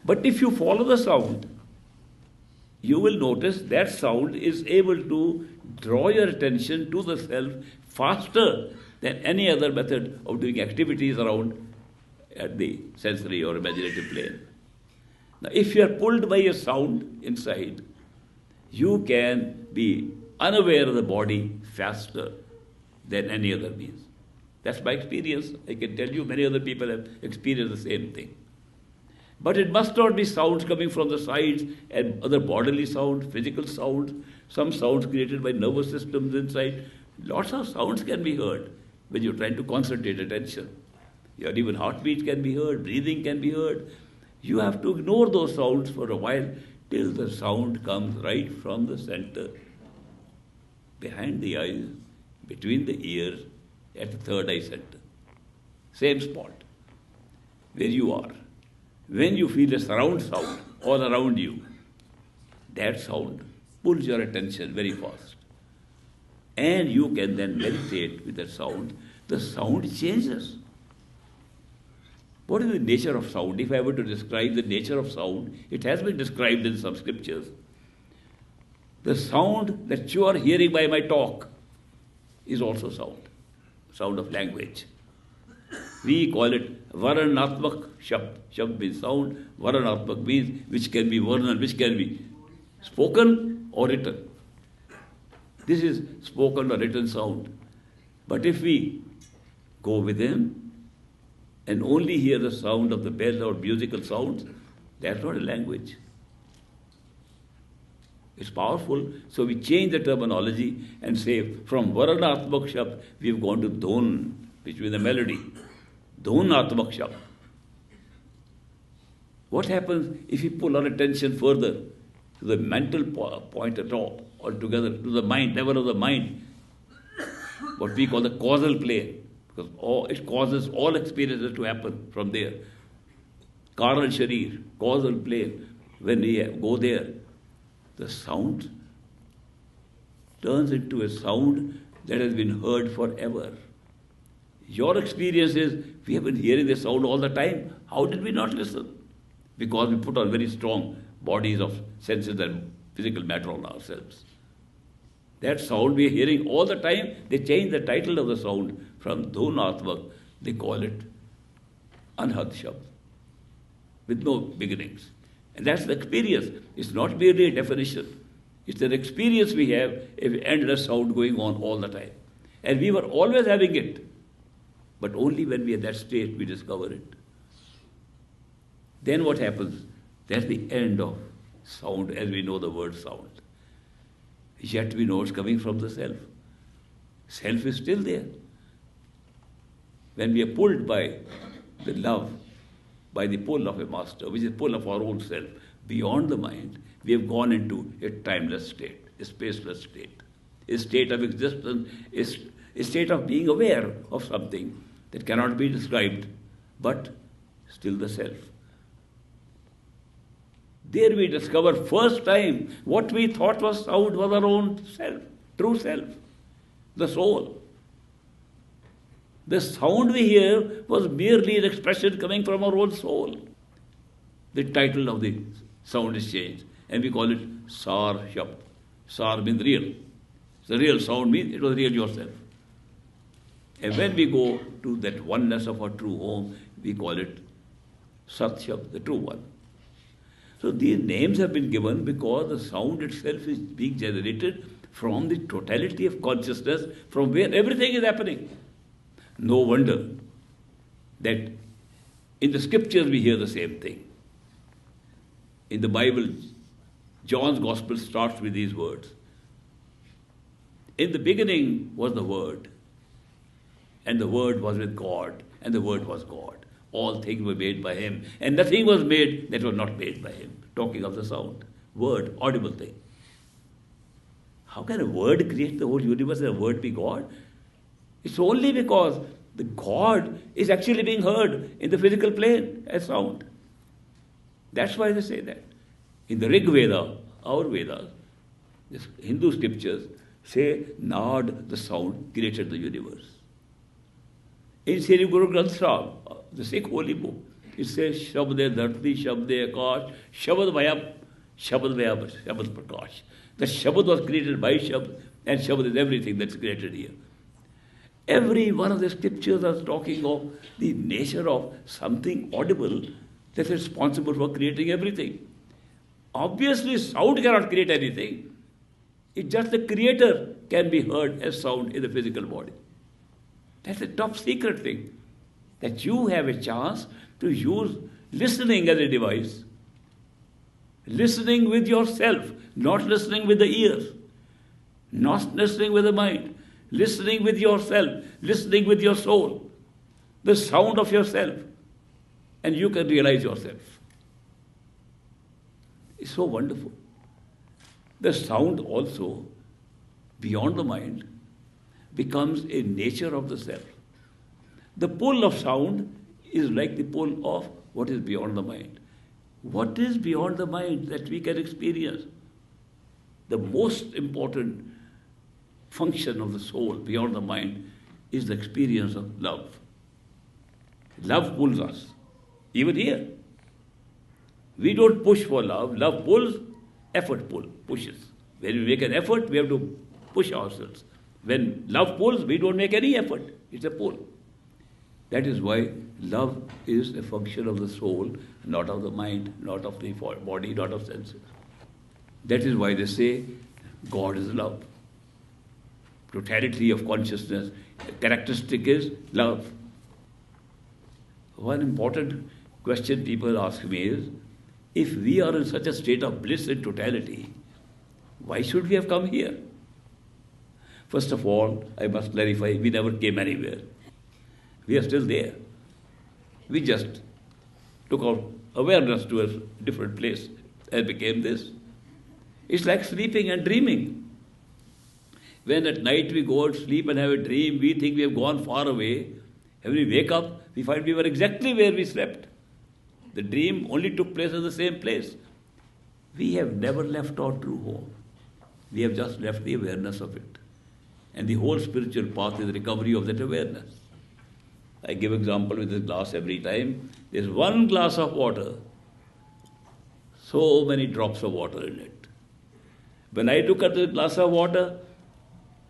But if you follow the sound, you will notice that sound is able to draw your attention to the self faster than any other method of doing activities around at the sensory or imaginative plane. Now, if you are pulled by a sound inside, you can be unaware of the body faster than any other means. That's my experience. I can tell you many other people have experienced the same thing. But it must not be sounds coming from the sides and other bodily sounds, physical sounds, some sounds created by nervous systems inside. Lots of sounds can be heard when you're trying to concentrate attention. Your even heartbeat can be heard, breathing can be heard. You have to ignore those sounds for a while till the sound comes right from the center, behind the eyes, between the ears, at the third eye center. Same spot where you are. When you feel a surround sound all around you, that sound pulls your attention very fast. And you can then meditate with the sound. The sound changes. What is the nature of sound? If I were to describe the nature of sound, it has been described in some scriptures. The sound that you are hearing by my talk is also sound of language. We call it Varanatmak Shabd. Shabd means sound, Varanatmak means which can be Varnan, which can be spoken or written. This is spoken or written sound. But if we go within and only hear the sound of the bell or musical sounds, that's not a language. It's powerful, so we change the terminology and say from Varanatmak Shabd, we've gone to Dhun, which means the melody. Dhunatmak Shabd. What happens if we pull our attention further to the mental point at all, altogether, to the mind, level of the mind, what we call the causal plane, because it causes all experiences to happen from there. Karan Sharir, causal plane, when we go there, the sound turns into a sound that has been heard forever. Your experience is, we have been hearing the sound all the time. How did we not listen? Because we put on very strong bodies of senses and physical matter on ourselves. That sound we are hearing all the time, they change the title of the sound from Dhunatmak, they call it Anhad Shabd. with no beginnings. And that's the experience. It's not merely a definition. It's an experience we have, an endless sound going on all the time. And we were always having it. But only when we are in that state, we discover it. Then what happens? That's the end of sound, as we know the word sound. Yet we know it's coming from the self. Self is still there. When we are pulled by the love, by the pull of a master, which is pull of our own self, beyond the mind, we have gone into a timeless state, a spaceless state, a state of existence, a state of being aware of something that cannot be described, but still the self. There we discover first time what we thought was sound was our own self, true self, the soul. The sound we hear was merely an expression coming from our own soul. The title of the sound is changed, and we call it Sar Shabd. Sar means real. The real sound means it was real yourself. And when we go to that oneness of our true home, we call it Sat Shabd, the true one. So these names have been given because the sound itself is being generated from the totality of consciousness, from where everything is happening. No wonder that in the scriptures we hear the same thing. In the Bible, John's Gospel starts with these words. In the beginning was the Word, and the Word was with God, and the Word was God. All things were made by Him, and nothing was made that was not made by Him. Talking of the sound. Word, audible thing. How can a word create the whole universe and a word be God? It's only because the God is actually being heard in the physical plane as sound. That's why they say that. In the Rig Veda, our Vedas, the Hindu scriptures say, Nad, the sound, created the universe. In Sri Guru Granth Sahib, the Sikh holy book, it says, Shabde Dharti, Shabde Akash, Shabad Vayab, Shabad Vayab, Shabad Prakash. The Shabad was created by Shabad, and Shabad is everything that's created here. Every one of the scriptures are talking of the nature of something audible that's responsible for creating everything. Obviously, sound cannot create anything. It's just the creator can be heard as sound in the physical body. That's the top secret thing. That you have a chance to use listening as a device. Listening with yourself, not listening with the ears, not listening with the mind. Listening with yourself, listening with your soul, the sound of yourself, and you can realize yourself. It's so wonderful. The sound also, beyond the mind, becomes a nature of the self. The pull of sound is like the pull of what is beyond the mind. What is beyond the mind that we can experience? The most important function of the soul beyond the mind is the experience of love. Love pulls us. Even here. We don't push for love. Love pulls, effort pushes. When we make an effort, we have to push ourselves. When love pulls, we don't make any effort. It's a pull. That is why love is a function of the soul, not of the mind, not of the body, not of senses. That is why they say God is love. Totality of consciousness, characteristic is love. One important question people ask me is, if we are in such a state of bliss and totality, why should we have come here? First of all, I must clarify, we never came anywhere. We are still there. We just took our awareness to a different place and became this. It's like sleeping and dreaming. When at night we go to sleep and have a dream, we think we have gone far away. When we wake up, we find we were exactly where we slept. The dream only took place in the same place. We have never left our true home. We have just left the awareness of it. And the whole spiritual path is the recovery of that awareness. I give example with this glass every time. There's one glass of water, so many drops of water in it. When I look at the glass of water,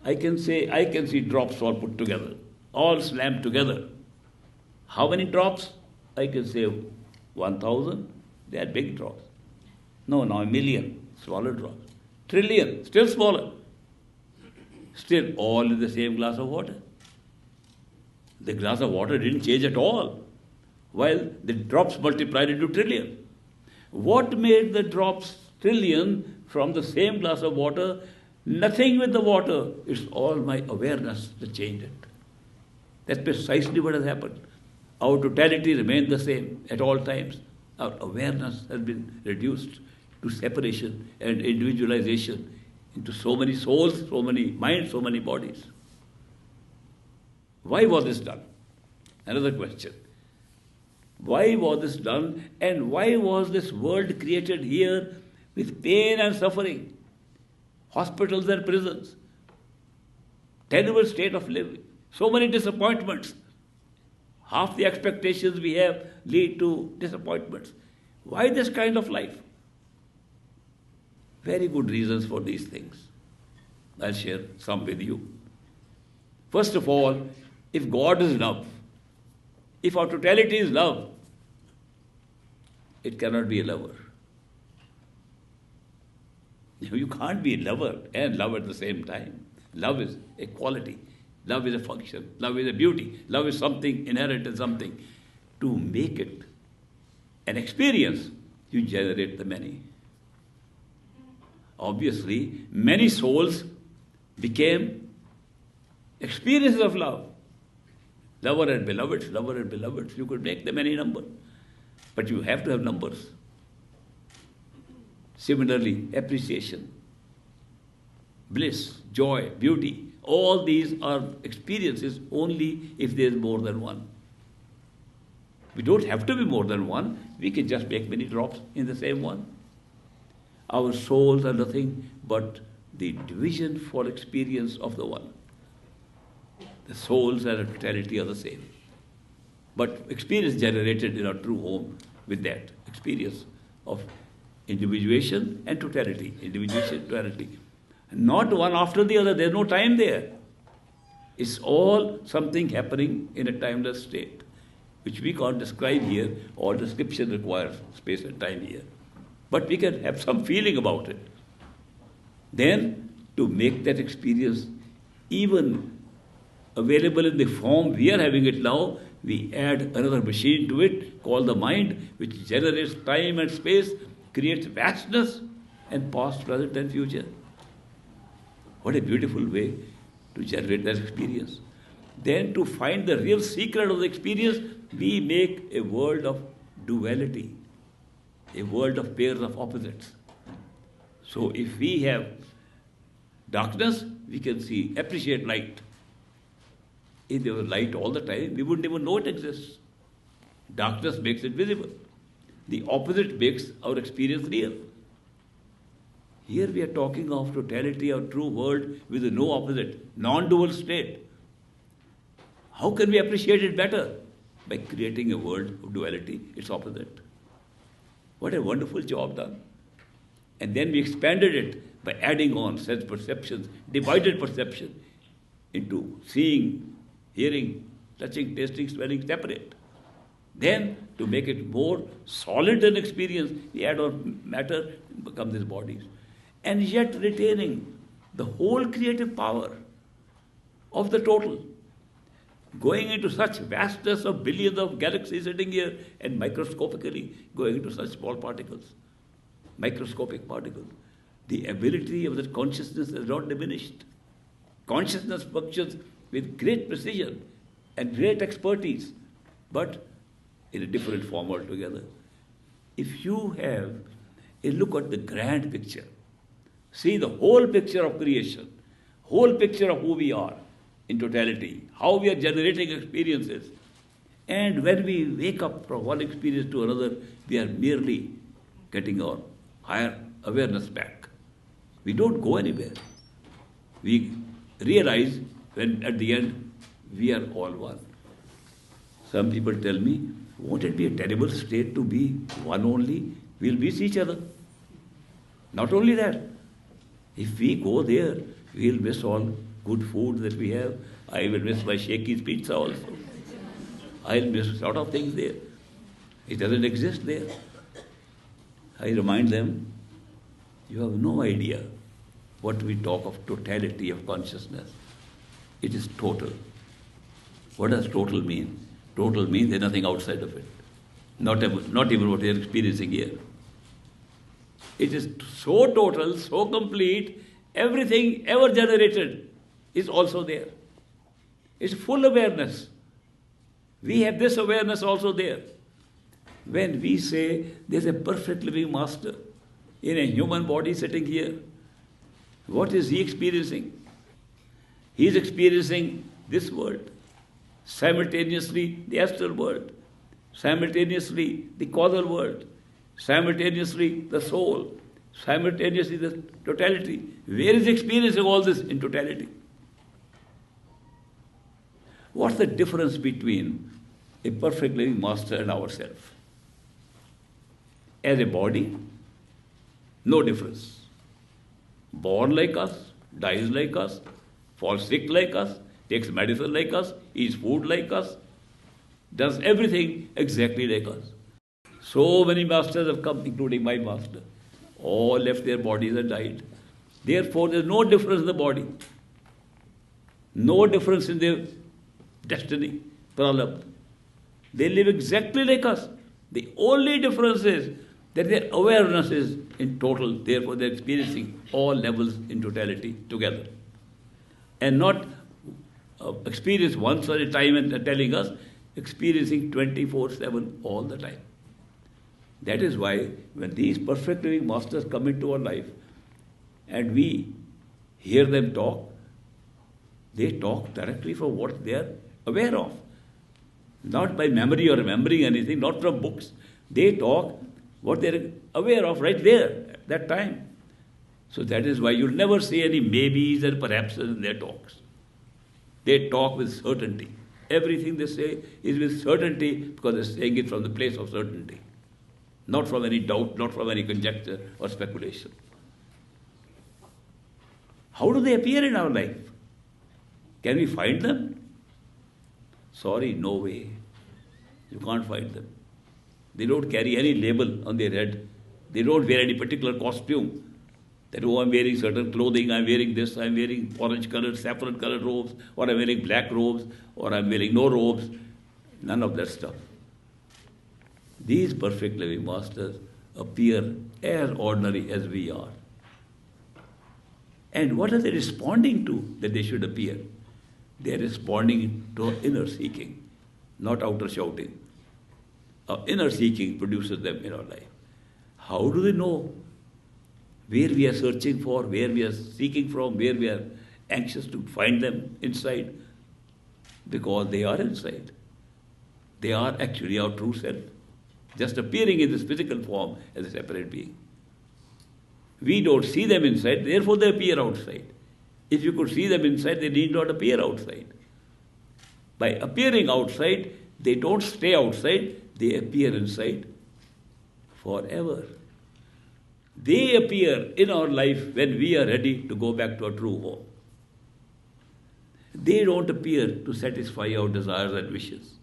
I can see drops all put together, all slammed together. How many drops? I can say 1,000, they are big drops. No, now a million, smaller drops. Trillion, still smaller. Still all in the same glass of water. The glass of water didn't change at all, while the drops multiplied into trillion. What made the drops trillion from the same glass of water? Nothing with the water. It's all my awareness that changed it. That's precisely what has happened. Our totality remained the same at all times. Our awareness has been reduced to separation and individualization into so many souls, so many minds, so many bodies. Why was this done? Another question. Why was this done, and why was this world created here with pain and suffering? Hospitals and prisons. Terrible state of living. So many disappointments. Half the expectations we have lead to disappointments. Why this kind of life? Very good reasons for these things. I'll share some with you. First of all, if God is love, if our totality is love, it cannot be a lover. You can't be a lover and love at the same time. Love is a quality. Love is a function. Love is a beauty. Love is something inherent in something. To make it an experience, you generate the many. Obviously, many souls became experiences of love. Lover and beloveds, lover and beloveds. You could make them any number. But you have to have numbers. Similarly, appreciation, bliss, joy, beauty, all these are experiences only if there is more than one. We don't have to be more than one. We can just make many drops in the same one. Our souls are nothing but the division for experience of the one. The souls and the totality are the same. But experience generated in our true home with that experience of individuation and totality. Individuation, totality. Not one after the other. There's no time there. It's all something happening in a timeless state, which we can't describe here. All description requires space and time here. But we can have some feeling about it. Then, to make that experience even available in the form we are having it now, we add another machine to it called the mind, which generates time and space, creates vastness and past, present and future. What a beautiful way to generate that experience. Then to find the real secret of the experience, we make a world of duality, a world of pairs of opposites. So if we have darkness, we can see, appreciate light. If there was light all the time, we wouldn't even know it exists. Darkness makes it visible. The opposite makes our experience real. Here we are talking of totality, of true world with no opposite, non-dual state. How can we appreciate it better? By creating a world of duality, its opposite. What a wonderful job done. And then we expanded it by adding on sense perceptions, divided perception into seeing, hearing, touching, tasting, smelling, separate. Then, to make it more solid an experience, we add on matter, become these bodies. And yet retaining the whole creative power of the total. Going into such vastness of billions of galaxies sitting here and microscopically going into such small particles, microscopic particles. The ability of that consciousness is not diminished. Consciousness functions with great precision and great expertise, but in a different form altogether. If you have a look at the grand picture, see the whole picture of creation, whole picture of who we are in totality, how we are generating experiences, and when we wake up from one experience to another, we are merely getting our higher awareness back. We don't go anywhere. We realize when at the end we are all one. Some people tell me, won't it be a terrible state to be one only? We'll miss each other. Not only that, if we go there, we'll miss all good food that we have. I will miss my Shakey's pizza also. I'll miss a lot of things there. It doesn't exist there. I remind them, you have no idea what we talk of totality of consciousness. It is total. What does total mean? Total means there's nothing outside of it. Not even what we are experiencing here. It is so total, so complete, everything ever generated is also there. It's full awareness. We have this awareness also there. When we say there's a perfect living master in a human body sitting here, what is he experiencing? He is experiencing this world, simultaneously the astral world, simultaneously the causal world, simultaneously the soul, simultaneously the totality. Where is he experiencing all this in totality? What's the difference between a perfect living master and ourselves? As a body, no difference. Born like us, dies like us, falls sick like us, takes medicine like us, eats food like us, does everything exactly like us. So many masters have come, including my master. All left their bodies and died. Therefore, there is no difference in the body. No difference in their destiny, pralabdha. They live exactly like us. The only difference is that their awareness is in total, therefore they're experiencing all levels in totality together. And not experience once at a time and telling us, experiencing 24/7 all the time. That is why when these perfect living masters come into our life and we hear them talk, they talk directly from what they are aware of. Not by memory or remembering anything, not from books. They talk what they're aware of right there, at that time. So that is why you'll never see any maybes and perhaps in their talks. They talk with certainty. Everything they say is with certainty because they're saying it from the place of certainty. Not from any doubt, not from any conjecture or speculation. How do they appear in our life? Can we find them? Sorry, no way. You can't find them. They don't carry any label on their head. They don't wear any particular costume. That, oh, I'm wearing certain clothing, I'm wearing this, I'm wearing orange-colored, saffron-colored robes, or I'm wearing black robes, or I'm wearing no robes. None of that stuff. These perfect living masters appear as ordinary as we are. And what are they responding to that they should appear? They are responding to inner seeking, not outer shouting. Our inner seeking produces them in our life. How do they know where we are searching for, where we are seeking from, where we are anxious to find them inside? Because they are inside. They are actually our true self, just appearing in this physical form as a separate being. We don't see them inside, therefore they appear outside. If you could see them inside, they need not appear outside. By appearing outside, they don't stay outside, they appear inside forever. They appear in our life when we are ready to go back to our true home. They don't appear to satisfy our desires and wishes.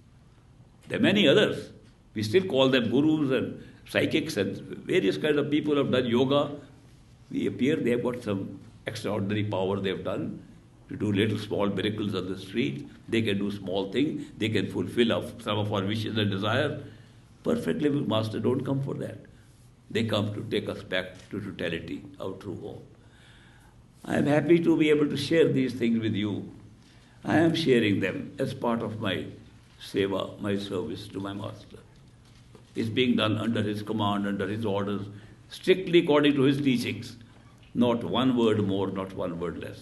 There are many others. We still call them gurus and psychics and various kinds of people who have done yoga. We appear, they have got some extraordinary power they have done to do little small miracles on the street. They can do small things. They can fulfill some of our wishes and desires. Perfect living master don't come for that. They come to take us back to totality, our true home. I am happy to be able to share these things with you. I am sharing them as part of my seva, my service to my master. It's being done under his command, under his orders, strictly according to his teachings. Not one word more, not one word less.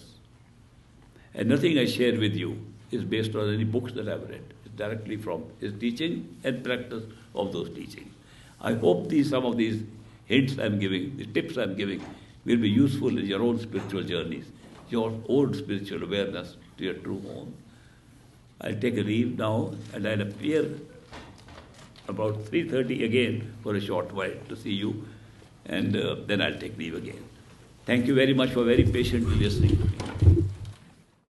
And nothing I share with you is based on any books that I've read. It's directly from his teaching and practice of those teachings. I hope some of these hints I'm giving, the tips I'm giving, will be useful in your own spiritual journeys, your own spiritual awareness to your true home. I'll take a leave now and I'll appear about 3:30 again for a short while to see you, and then I'll take leave again. Thank you very much for very patiently listening to me.